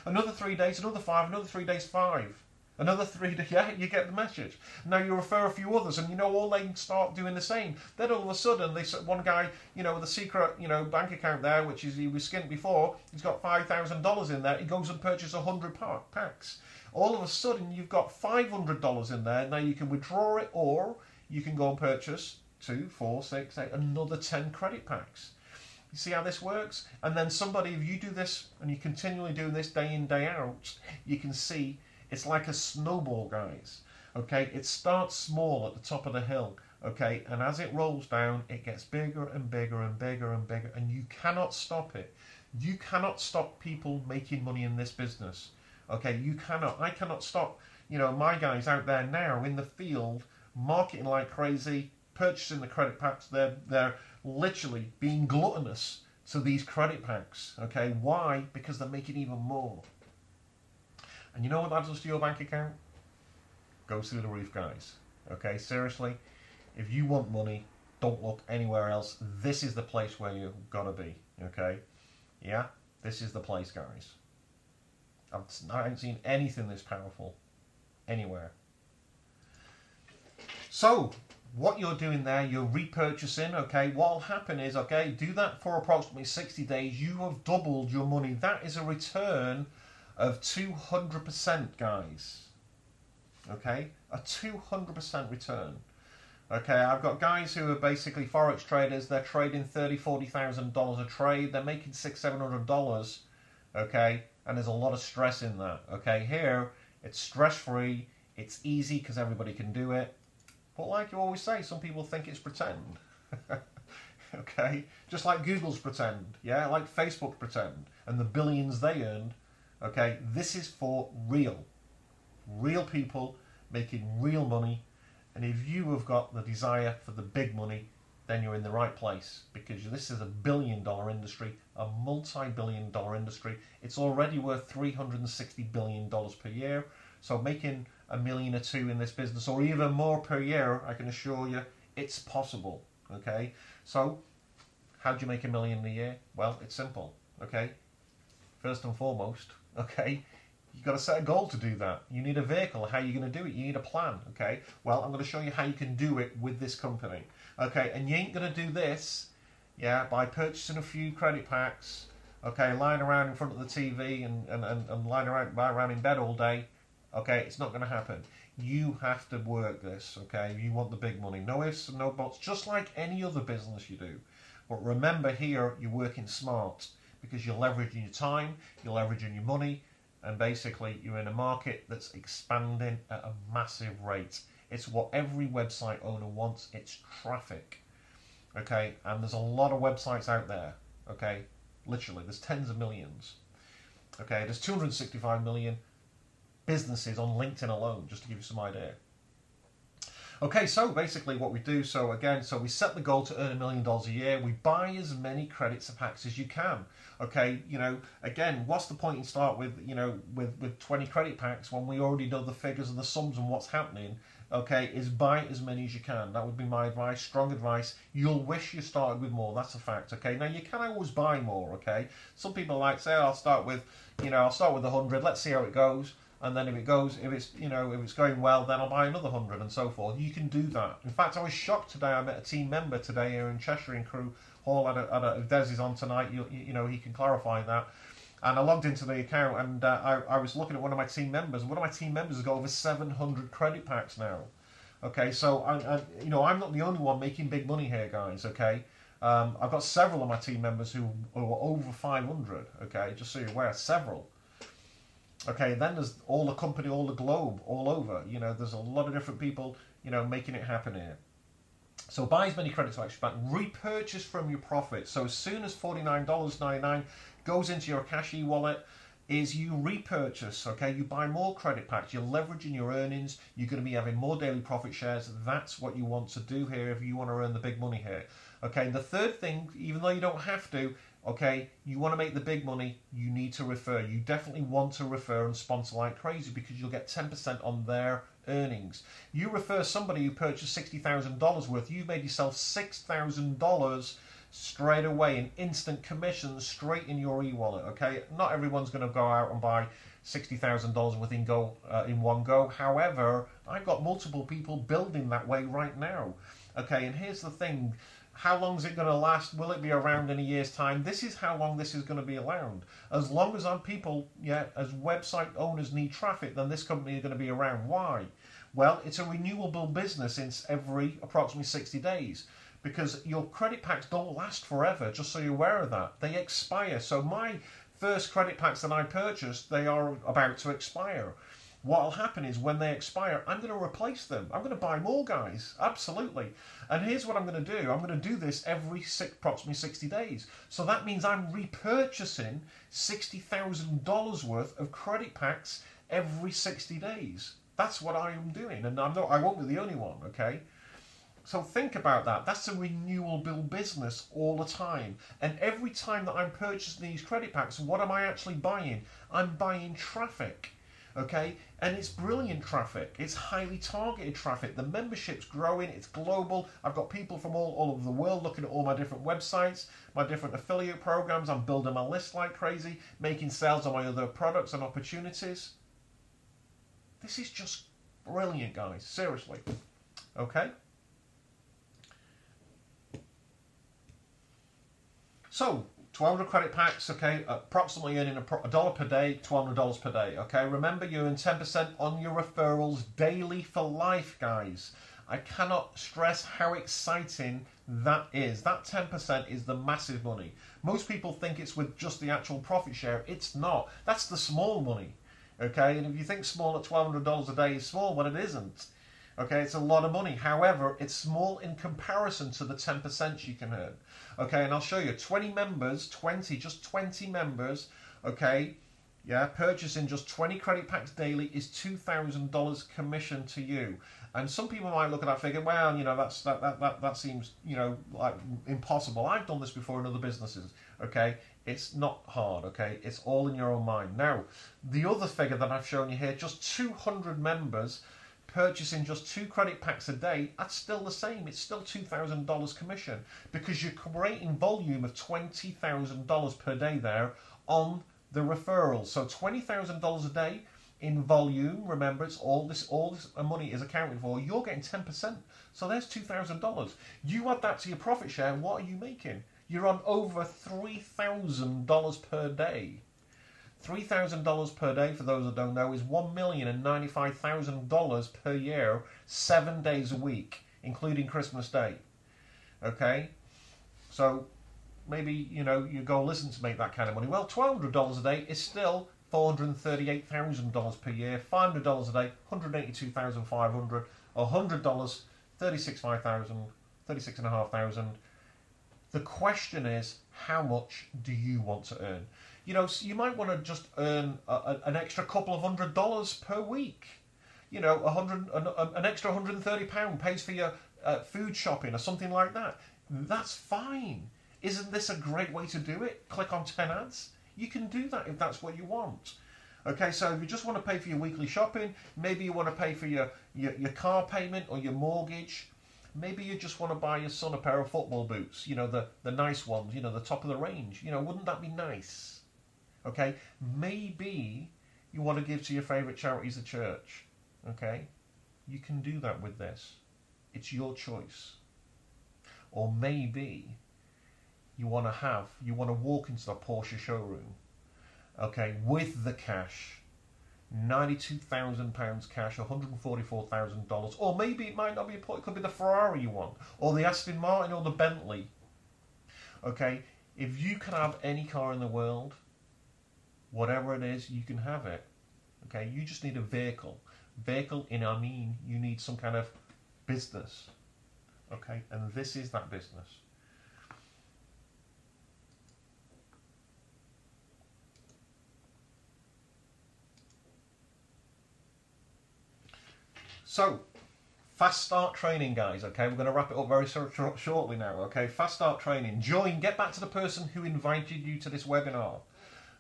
Another 3 days, another 5. Another 3 days, 5. Another 3 days, yeah, you get the message. Now you refer a few others, and you know, all they start doing the same. Then all of a sudden, one guy, you know, with a secret, you know, bank account there, which is he was skint before, he's got $5,000 in there. He goes and purchases 100 packs. All of a sudden, you've got $500 in there. Now you can withdraw it, or you can go and purchase 2, 4, 6, 8, another 10 credit packs. You see how this works? And then somebody, if you do this and you continually do this day in, day out, you can see it's like a snowball, guys. Okay, it starts small at the top of the hill. Okay, and as it rolls down, it gets bigger and bigger and bigger and bigger, and you cannot stop it. You cannot stop people making money in this business. Okay, you cannot. I cannot stop, you know, my guys out there now in the field, marketing like crazy, purchasing the credit packs. They're literally being gluttonous to these credit packs. Okay, why? Because they're making even more. And you know what that does to your bank account? Goes through the roof, guys. Okay, seriously, if you want money, don't look anywhere else. This is the place where you've got to be. Okay, yeah, this is the place, guys. I haven't seen anything this powerful anywhere. So, what you're doing there, you're repurchasing, okay? What will happen is, okay, do that for approximately 60 days. You have doubled your money. That is a return of 200%, guys. Okay? A 200% return. Okay, I've got guys who are basically Forex traders. They're trading $30,000, $40,000 a trade. They're making $600, $700, okay? And there's a lot of stress in that. Okay, here, it's stress-free. It's easy because everybody can do it. But like you always say, some people think it's pretend. Okay? Just like Google's pretend. Yeah? Like Facebook pretend. And the billions they earned. Okay? This is for real. Real people making real money. And if you have got the desire for the big money, then you're in the right place. Because this is a billion-dollar industry. A multi-billion-dollar industry. It's already worth $360 billion per year. So making $1 million or $2 million in this business, or even more per year, I can assure you, it's possible. Okay, so how do you make $1 million a year? Well, it's simple. Okay, first and foremost, okay, you've got to set a goal to do that. You need a vehicle. How are you going to do it? You need a plan. Okay, well, I'm going to show you how you can do it with this company. Okay, and you ain't going to do this, yeah, by purchasing a few credit packs. Okay, lying around in front of the TV and lying around in bed all day. Okay, it's not going to happen. You have to work this, okay? You want the big money. No ifs and no buts, just like any other business you do. But remember here, you're working smart because you're leveraging your time, you're leveraging your money, and basically you're in a market that's expanding at a massive rate. It's what every website owner wants. It's traffic, okay? And there's a lot of websites out there, okay? Literally, there's tens of millions, okay? There's 265 million businesses on LinkedIn alone, just to give you some idea. Okay, so basically what we do, so we set the goal to earn $1 million a year. We buy as many credits and packs as you can. Okay, you know, again, what's the point in start with, you know, with 20 credit packs when we already know the figures and the sums and what's happening? Okay, is buy as many as you can. That would be my advice, strong advice. You'll wish you started with more, that's a fact, okay? Now, you can always buy more, okay? Some people like say, I'll start with 100, let's see how it goes. And then if it's going well, then I'll buy another 100 and so forth. You can do that. In fact, I was shocked today. I met a team member today here in Cheshire in Crew Hall. If Deese is on tonight, you know, he can clarify that. And I logged into the account and I was looking at one of my team members. One of my team members has got over 700 credit packs now. Okay, so I'm not the only one making big money here, guys. Okay, I've got several of my team members who are over 500. Okay, just so you're aware, several. Okay, then there's all the company, all the globe, all over. You know, there's a lot of different people, you know, making it happen here. So buy as many credits as you back, repurchase from your profit. So as soon as $49.99 goes into your cash e-wallet, is you repurchase, okay? You buy more credit packs, you're leveraging your earnings, you're going to be having more daily profit shares. That's what you want to do here if you want to earn the big money here. Okay, the third thing, even though you don't have to, okay, you want to make the big money, you need to refer. You definitely want to refer and sponsor like crazy because you'll get 10% on their earnings. You refer somebody who purchased $60,000 worth, you've made yourself $6,000 straight away in instant commissions straight in your e-wallet. Okay, not everyone's going to go out and buy $60,000 worth in one go. However, I've got multiple people building that way right now. Okay, and here's the thing. How long is it going to last? Will it be around in a year's time? This is how long this is going to be around. As long as as website owners need traffic, then this company is going to be around. Why? Well, it's a renewable business in every approximately 60 days. Because your credit packs don't last forever, just so you're aware of that. They expire. So my first credit packs that I purchased, they are about to expire. What will happen is when they expire, I'm going to replace them. I'm going to buy more, guys. Absolutely. And here's what I'm going to do. I'm going to do this every approximately 60 days. So that means I'm repurchasing $60,000 worth of credit packs every 60 days. That's what I am doing. And I won't be the only one, okay? So think about that. That's a renewable business all the time. And every time that I'm purchasing these credit packs, what am I actually buying? I'm buying traffic. Okay? And it's brilliant traffic. It's highly targeted traffic. The membership's growing. It's global. I've got people from all over the world looking at all my different websites, my different affiliate programs. I'm building my list like crazy, making sales on my other products and opportunities. This is just brilliant, guys. Seriously. Okay? So, 1,200 credit packs, okay, approximately earning $1 per day, $1,200 per day, okay? Remember, you earn 10% on your referrals daily for life, guys. I cannot stress how exciting that is. That 10% is the massive money. Most people think it's with just the actual profit share. It's not. That's the small money, okay? And if you think small at $1,200 a day is small, well, it isn't. Okay, it's a lot of money. However, it's small in comparison to the 10% you can earn. Okay, and I'll show you. 20 members, just 20 members, okay, yeah, purchasing just 20 credit packs daily is $2,000 commission to you. And some people might look at that figure, well, you know, that seems, you know, like impossible. I've done this before in other businesses, okay? It's not hard, okay? It's all in your own mind. Now, the other figure that I've shown you here, just 200 members purchasing just 2 credit packs a day, that's still the same. It's still $2,000 commission because you're creating volume of $20,000 per day there on the referrals. So $20,000 a day in volume. Remember, it's all this money is accounted for. You're getting 10%. So there's $2,000. You add that to your profit share. What are you making? You're on over $3,000 per day. $3,000 per day, for those that don't know, is $1,095,000 per year, 7 days a week, including Christmas Day. Okay? So maybe, you know, your goal isn't to make that kind of money. Well, $1,200 a day is still $438,000 per year, $500 a day, $182,500, $100, $36,500. The question is, how much do you want to earn? You know, so you might want to just earn an extra couple of $100 per week. You know, an extra £130 pays for your food shopping or something like that. That's fine. Isn't this a great way to do it? Click on 10 ads. You can do that if that's what you want. Okay, so if you just want to pay for your weekly shopping, maybe you want to pay for your car payment or your mortgage. Maybe you just want to buy your son a pair of football boots, you know, the nice ones, you know, the top of the range. You know, wouldn't that be nice? Okay, maybe you want to give to your favourite charities at church. Okay, you can do that with this. It's your choice. Or maybe you want to walk into the Porsche showroom, okay, with the cash, £92,000 cash, $144,000, or maybe it might not be it could be the Ferrari you want, or the Aston Martin, or the Bentley. Okay, if you can have any car in the world, whatever it is, you can have it. Okay, you just need a vehicle. Vehicle in, I mean, you need some kind of business. Okay, and this is that business. So, fast start training, guys. Okay, we're going to wrap it up very shortly now. Okay, fast start training. Join. Get back to the person who invited you to this webinar.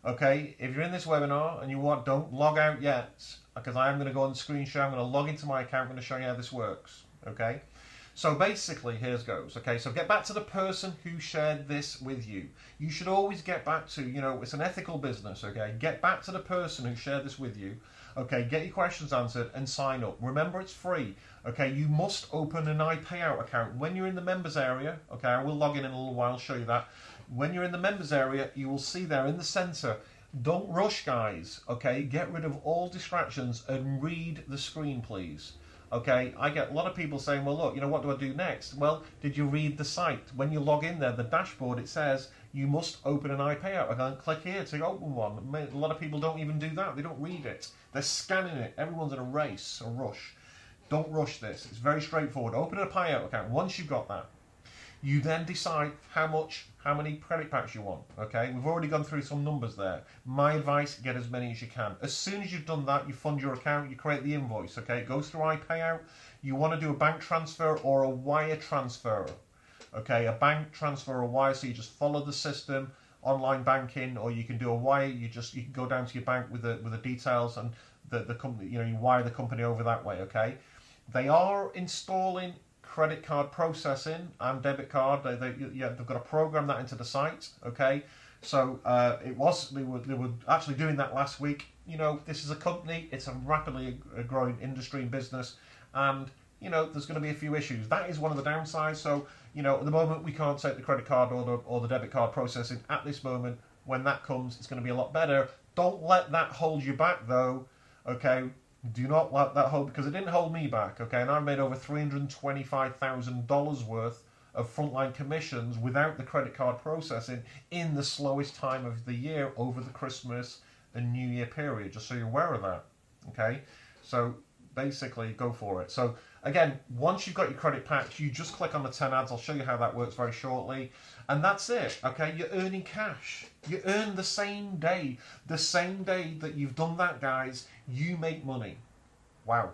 Okay, if you're in this webinar and you want, don't log out yet, because I am going to go on the screen share. I'm going to log into my account. I'm going to show you how this works. Okay, so basically, here's goes. Okay, so get back to the person who shared this with you. You should always get back to, you know, it's an ethical business. Okay, get back to the person who shared this with you. Okay, get your questions answered and sign up. Remember, it's free. Okay, you must open an iPayout account. When you're in the members area, okay, I will log in a little while, show you that. When you're in the members area, you will see there in the center, don't rush, guys. Okay, get rid of all distractions and read the screen, please. Okay, I get a lot of people saying, well, look, you know, what do I do next? Well, did you read the site? When you log in there, the dashboard, it says you must open an iPayout account. Click here to open one. A lot of people don't even do that. They don't read it. They're scanning it. Everyone's in a race, a rush. Don't rush this. It's very straightforward. Open a payout account. Once you've got that, you then decide how many credit packs you want. Okay, we've already gone through some numbers there. My advice, get as many as you can. As soon as you've done that, you fund your account, you create the invoice. Okay, it goes through iPayout. You want to do a bank transfer or a wire transfer. Okay, a bank transfer or a wire, so you just follow the system, online banking, or you can do a wire. You can go down to your bank with the details, and the company, you know, you wire the company over that way. Okay, they are installing credit card processing and debit card. They've got to program that into the site. Okay, so they were actually doing that last week. You know, this is a company. It's a rapidly growing industry and business, and you know, there's going to be a few issues. That is one of the downsides. So, you know, at the moment we can't take the credit card or the debit card processing at this moment. When that comes, it's going to be a lot better. Don't let that hold you back, though. Okay, do not let that hold, because it didn't hold me back. Okay, and I made over $325,000 worth of frontline commissions without the credit card processing in the slowest time of the year over the Christmas and New Year period. Just so you're aware of that. Okay, so basically go for it. So again, once you've got your credit packs, you just click on the 10 ads. I'll show you how that works very shortly. And that's it. Okay, you're earning cash. You earn the same day. The same day that you've done that, guys, you make money. Wow.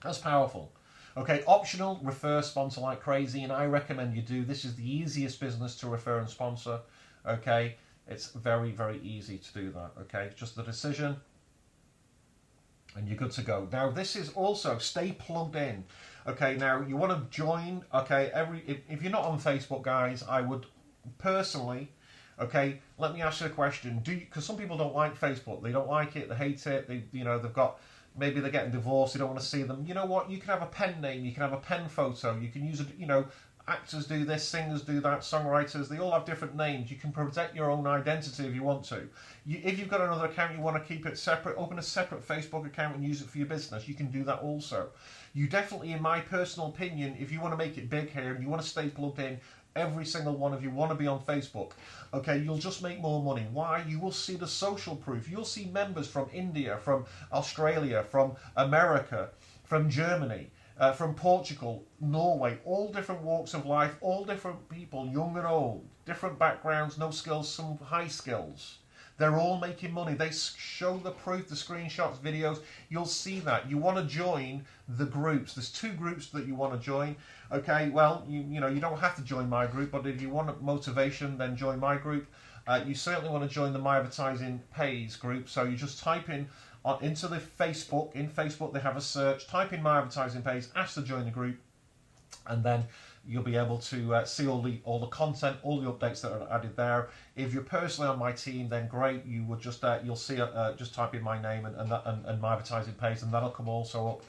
That's powerful. Okay, optional, refer, sponsor like crazy, and I recommend you do. This is the easiest business to refer and sponsor. Okay, it's very, very easy to do that. Okay, just the decision, and you're good to go. Now, this is also, stay plugged in. Okay, now you want to join. Okay, if you're not on Facebook, guys, I would personally. Okay, let me ask you a question. Because some people don't like Facebook. They don't like it. They hate it. Maybe they're getting divorced. They don't want to see them. You know what? You can have a pen name. You can have a pen photo. You can use it. You know, actors do this, singers do that, songwriters. They all have different names. You can protect your own identity if you want to. If you've got another account, you want to keep it separate. Open a separate Facebook account and use it for your business. You can do that also. You definitely, in my personal opinion, if you want to make it big here and you want to stay plugged in, every single one of you want to be on Facebook. Okay, you'll just make more money. Why? You will see the social proof. You'll see members from India, from Australia, from America, from Germany, from Portugal, Norway, all different walks of life, all different people, young and old, different backgrounds, no skills, some high skills. They're all making money. They show the proof, the screenshots, videos. You'll see that. You want to join the groups. There's 2 groups that you want to join. Okay, well, you know, you don't have to join my group, but if you want motivation, then join my group. You certainly want to join the My Advertising Pays group. So you just type in into the Facebook. In Facebook, they have a search. Type in My Advertising Pays, ask to join the group, and then you'll be able to see all the content, all the updates that are added there. If you're personally on my team, then great. You would just you'll see just type in my name and My Advertising Pays, and that'll come also up.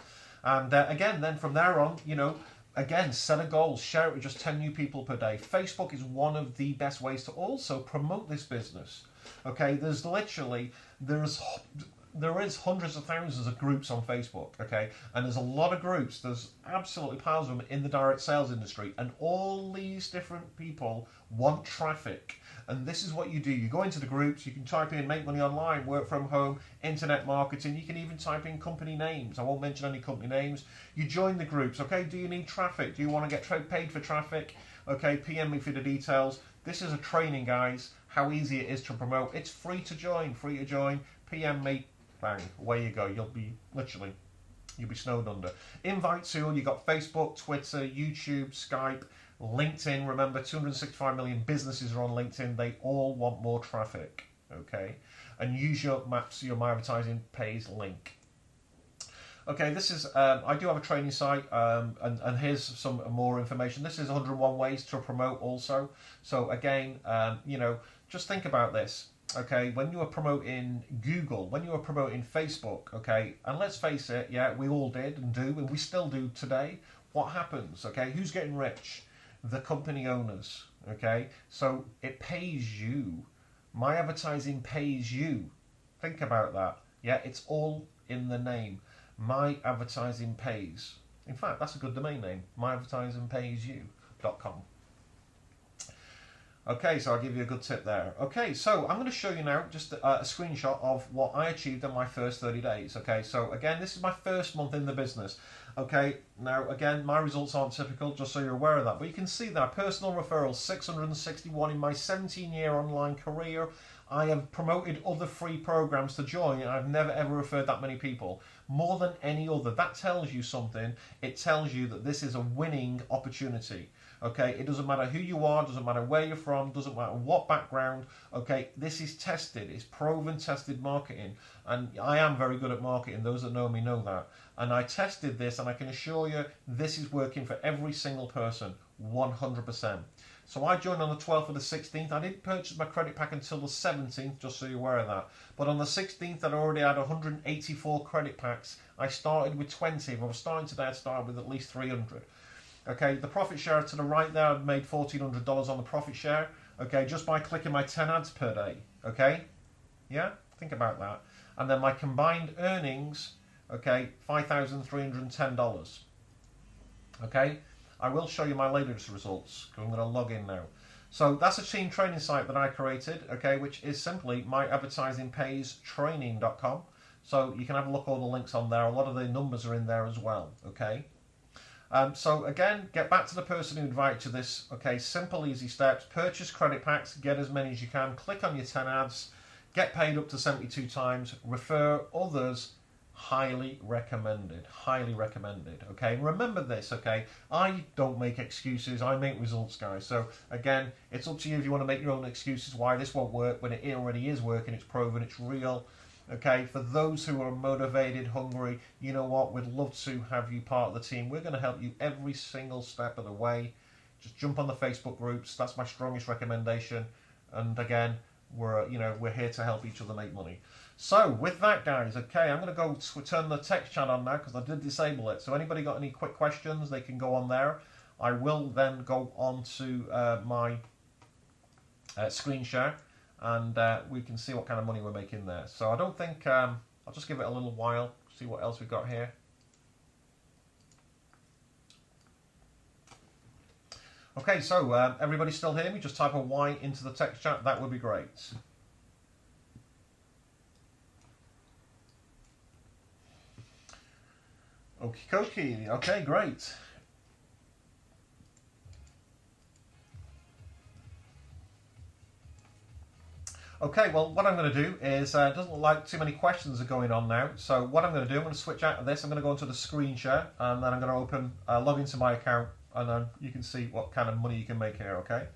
And again, then from there on, you know, again, set a goal, share it with just 10 new people per day. Facebook is one of the best ways to also promote this business. Okay, there is hundreds of thousands of groups on Facebook, okay? And there's a lot of groups. There's absolutely piles of them in the direct sales industry. And all these different people want traffic. And this is what you do. You go into the groups, you can type in make money online, work from home, internet marketing. You can even type in company names. I won't mention any company names. You join the groups, okay? Do you need traffic? Do you want to get paid for traffic? Okay, PM me for the details. This is a training, guys, how easy it is to promote. It's free to join, PM me, bang, away you go. You'll be snowed under. Invite tool, you got Facebook, Twitter, YouTube, Skype, LinkedIn. Remember, 265 million businesses are on LinkedIn. They all want more traffic, okay? And use your maps, your My Advertising Pays link. Okay, this is, I do have a training site, and here's some more information. This is 101 ways to promote also. So again, you know, just think about this. Okay, when you are promoting Google, when you are promoting Facebook, okay, and let's face it, yeah, we all did and do, and we still do today. What happens, okay? Who's getting rich? The company owners, okay? So it pays you. My Advertising pays you. Think about that. Yeah, it's all in the name. My Advertising Pays. In fact, that's a good domain name. myadvertisingpaysyou.com. Okay, so I'll give you a good tip there. Okay, so I'm going to show you now just a screenshot of what I achieved in my first 30 days. Okay, so again, this is my first month in the business. Okay, now again, my results aren't typical, just so you're aware of that. But you can see that personal referrals, 661 in my 17-year online career. I have promoted other free programs to join, and I've never ever referred that many people. More than any other. That tells you something. It tells you that this is a winning opportunity. Okay, it doesn't matter who you are, doesn't matter where you're from, doesn't matter what background. Okay, this is tested, it's proven, tested marketing, and I am very good at marketing. Those that know me know that. And I tested this, and I can assure you, this is working for every single person, 100%. So I joined on the 12th or the 16th. I didn't purchase my credit pack until the 17th, just so you're aware of that. But on the 16th, I'd already had 184 credit packs. I started with 20. If I was starting today, I'd start with at least 300. Okay, the profit share to the right there, I'd made $1,400 on the profit share. Okay, just by clicking my 10 ads per day. Okay, yeah, think about that. And then my combined earnings, okay, $5,310. Okay. I will show you my latest results, because I'm going to log in now. So that's a team training site that I created, okay, which is simply myadvertisingpaystraining.com. So you can have a look at all the links on there. A lot of the numbers are in there as well, okay. So again, get back to the person who invited you to this, okay, simple, easy steps. Purchase credit packs, get as many as you can, click on your 10 ads, get paid up to 72 times, refer others. Highly recommended, okay? And remember this, okay? I don't make excuses, I make results, guys. So again, it's up to you if you want to make your own excuses why this won't work when it already is working, it's proven, it's real, okay? For those who are motivated, hungry, you know what, we'd love to have you part of the team. We're going to help you every single step of the way. Just jump on the Facebook groups, that's my strongest recommendation. And again, we're here to help each other make money. So with that, guys, okay, I'm going to go turn the text chat on now because I did disable it. So anybody got any quick questions, they can go on there. I will then go on to my screen share, and we can see what kind of money we're making there. So I don't think, I'll just give it a little while, see what else we've got here. Okay, so everybody still hear me? Just type a Y into the text chat, that would be great. Okie dokie, okay, great. Okay, well, what I'm going to do is, it doesn't look like too many questions are going on now, so what I'm going to do, I'm going to switch out of this, I'm going to go into the screen share, and then I'm going to open, log into my account, and then you can see what kind of money you can make here, okay?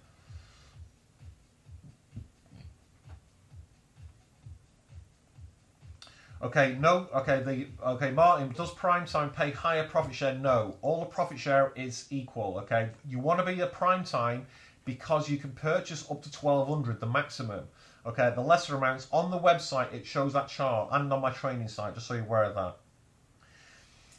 Okay, no, okay, Martin, does prime time pay higher profit share? No, all the profit share is equal, okay? You want to be a prime time because you can purchase up to 1,200, the maximum, okay? The lesser amounts, on the website, it shows that chart, and on my training site, just so you're aware of that.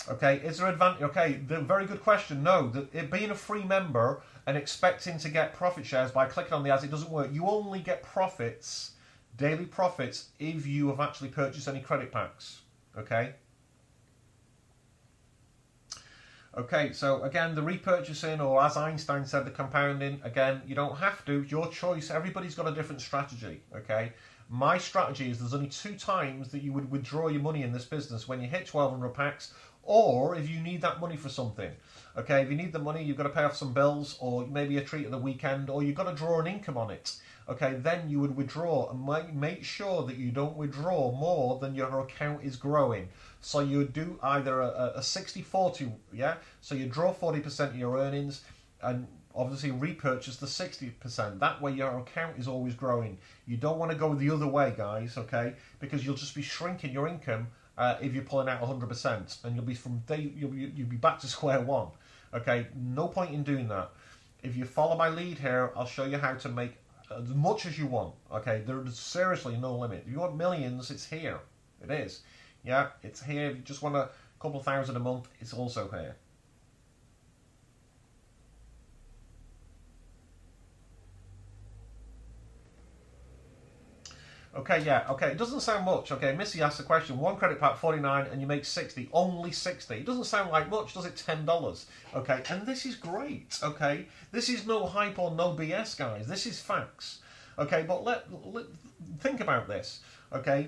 Okay, is there advantage? Okay, very good question. No, being a free member and expecting to get profit shares by clicking on the ads, it doesn't work. You only get profits, daily profits, if you have actually purchased any credit packs. Okay. Okay, so again, the repurchasing, or as Einstein said, the compounding, again, you don't have to. It's your choice. Everybody's got a different strategy, okay? My strategy is there's only 2 times that you would withdraw your money in this business: when you hit 1,200 packs, or if you need that money for something. Okay, if you need the money, you've got to pay off some bills, or maybe a treat at the weekend, or you've got to draw an income on it. Okay, then you would withdraw, and make sure that you don't withdraw more than your account is growing. So you would do either a 60-40, yeah? So you draw 40% of your earnings, and obviously repurchase the 60%. That way your account is always growing. You don't want to go the other way, guys, okay? Because you'll just be shrinking your income if you're pulling out 100%, and you'll be back to square one. Okay, no point in doing that. If you follow my lead here, I'll show you how to make as much as you want. Okay, there's seriously no limit. If you want millions, it's here. It is. Yeah, it's here. If you just want a couple thousand a month, it's also here. Okay, yeah, okay, it doesn't sound much. Okay, Missy asked the question, 1 credit pack, 49, and you make 60, only 60. It doesn't sound like much, does it? $10. Okay, and this is great, okay? This is no hype or no BS, guys. This is facts. Okay, but think about this, okay?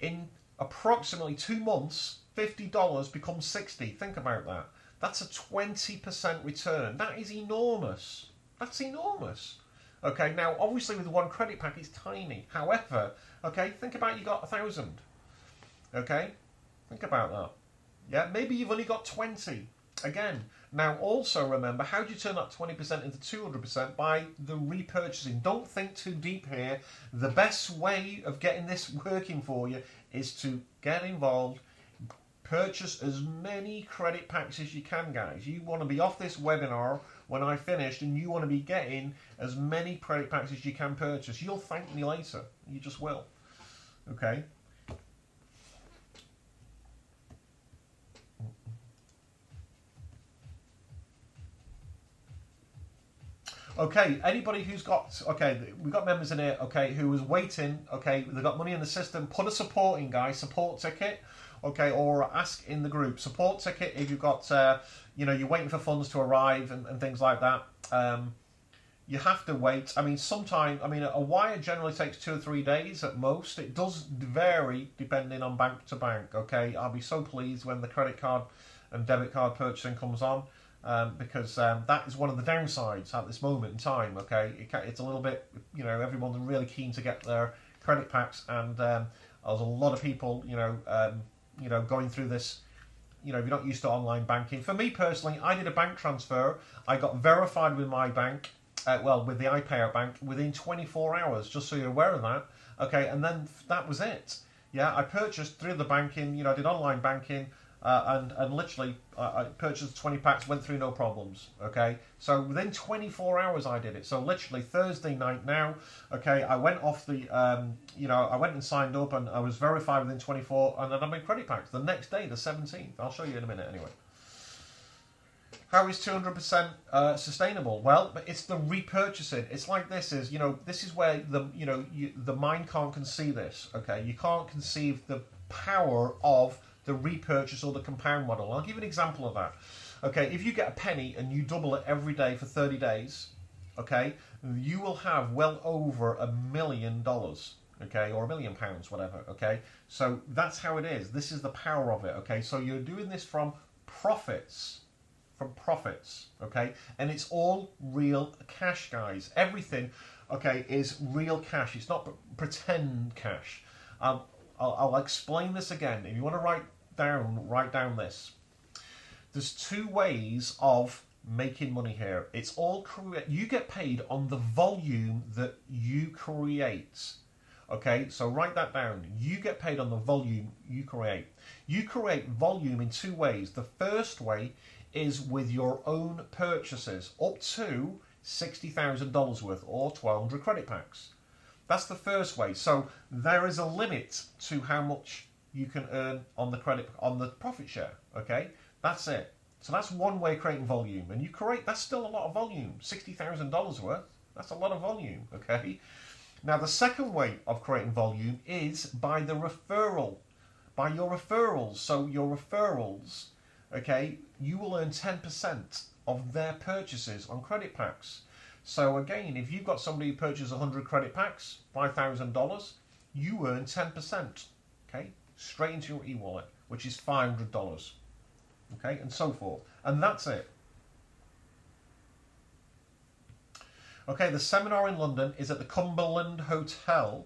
In approximately 2 months, $50 becomes 60. Think about that. That's a 20% return. That is enormous. That's enormous. Okay, now obviously with 1 credit pack it's tiny. However, okay, think about you got 1,000. Okay, think about that. Yeah, maybe you've only got 20. Again, now also remember, how do you turn that 20% into 200%? By the repurchasing. Don't think too deep here. The best way of getting this working for you is to get involved. Purchase as many credit packs as you can, guys. You want to be off this webinar when I finished, and you want to be getting as many credit packs as you can purchase. You'll thank me later. You just will. Okay. Okay, anybody who's got, okay, we've got members in here, okay, who was waiting, okay, they've got money in the system, put a support in, guys, support ticket, okay, or ask in the group. Support ticket if you've got, you know, you're waiting for funds to arrive and things like that. You have to wait. I mean, sometimes, I mean, a wire generally takes 2 or 3 days at most. It does vary depending on bank to bank, okay? I'll be so pleased when the credit card and debit card purchasing comes on. Because that is one of the downsides at this moment in time. Okay, it's a little bit, you know, everyone's really keen to get their credit packs, and there's a lot of people, you know, going through this. You know, if you're not used to online banking. For me personally, I did a bank transfer. I got verified with my bank, well, with the iPayout bank within 24 hours. Just so you're aware of that. Okay, and then that was it. Yeah, I purchased through the banking. You know, I did online banking. And literally, I purchased 20 packs, went through no problems, okay? So within 24 hours I did it. So literally Thursday night now, okay, I went off the, you know, I went and signed up, and I was verified within 24, and then I'm in credit packs. The next day, the 17th, I'll show you in a minute anyway. How is 200% sustainable? Well, it's the repurchasing. It's like this is, you know, this is where the, you know, the mind can't conceive this, okay? You can't conceive the power of the repurchase or the compound model. I'll give you an example of that. Okay, if you get a penny and you double it every day for 30 days, okay, you will have well over $1 million, okay, or £1 million, whatever, okay? So that's how it is. This is the power of it, okay? So you're doing this from profits, okay? And it's all real cash, guys. Everything, okay, is real cash. It's not pretend cash. I'll explain this again. If you want to write down this. There's 2 ways of making money here. It's all you get paid on the volume that you create. Okay, so write that down. You get paid on the volume you create. You create volume in 2 ways. The first way is with your own purchases, up to $60,000 worth, or 1,200 credit packs. That's the first way. So there is a limit to how much you can earn on the profit share. Okay, that's it. So that's one way of creating volume, and that's still a lot of volume. $60,000 worth. That's a lot of volume. Okay. Now the second way of creating volume is by the referral, by your referrals. So your referrals, okay, you will earn 10% of their purchases on credit packs. So again, if you've got somebody who purchases 100 credit packs, $5,000, you earn 10%, okay, straight into your e-wallet, which is $500, okay, and so forth. And that's it. Okay, the seminar in London is at the Cumberland Hotel,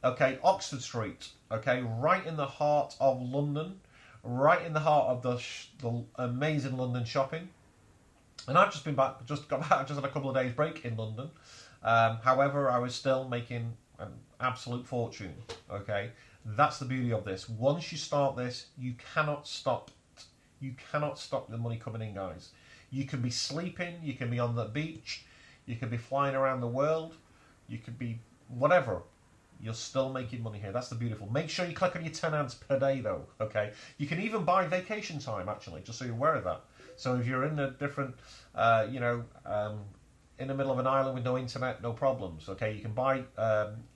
okay, Oxford Street, okay, right in the heart of London, right in the heart of the amazing London shopping. And I've just been back, just got back, just had a couple of days break in London. However, I was still making an absolute fortune, okay. That's the beauty of this. Once you start this, you cannot stop. You cannot stop the money coming in, guys. You can be sleeping, you can be on the beach, you could be flying around the world, you could be whatever. You're still making money here. That's the beautiful. Make sure you click on your 10 ads per day, though, okay? You can even buy vacation time, actually, just so you're aware of that. So if you're in a different, in the middle of an island with no internet, no problems, okay? You can buy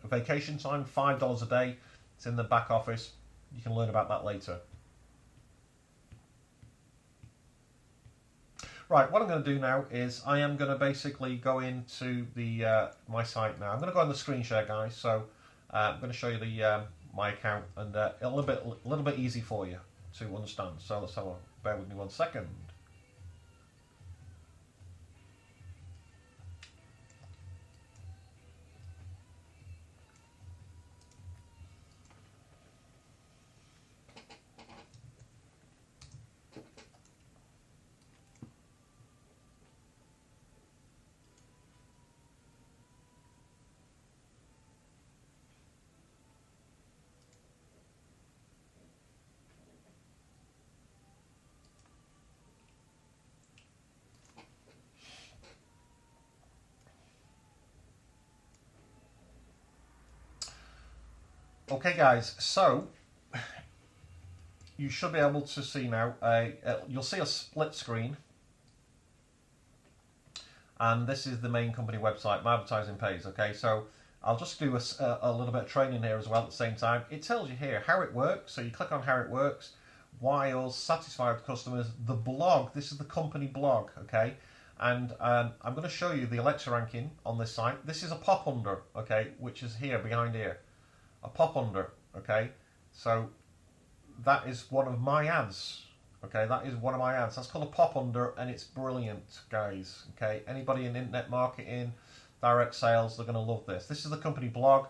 vacation time, $5 a day. It's in the back office. You can learn about that later. Right, what I'm going to do now is I am going to basically go into the my site now. I'm going to go on the screen share, guys. So I'm going to show you the my account, and a little bit easy for you to understand. So let's have a bear with me 1 second. Okay, guys, so you should be able to see now, you'll see a split screen, and this is the main company website, My Advertising Pays, okay? So I'll just do a little bit of training here as well at the same time. It tells you here how it works, so you click on how it works, Wiles, satisfied customers, the blog, this is the company blog, okay? And I'm going to show you the Alexa ranking on this site. This is a pop under, okay, which is here, behind here. A pop under, okay? So that is one of my ads, okay? That is one of my ads. That's called a pop under, and it's brilliant, guys, okay? Anybody in internet marketing, direct sales, they're going to love this. This is the company blog.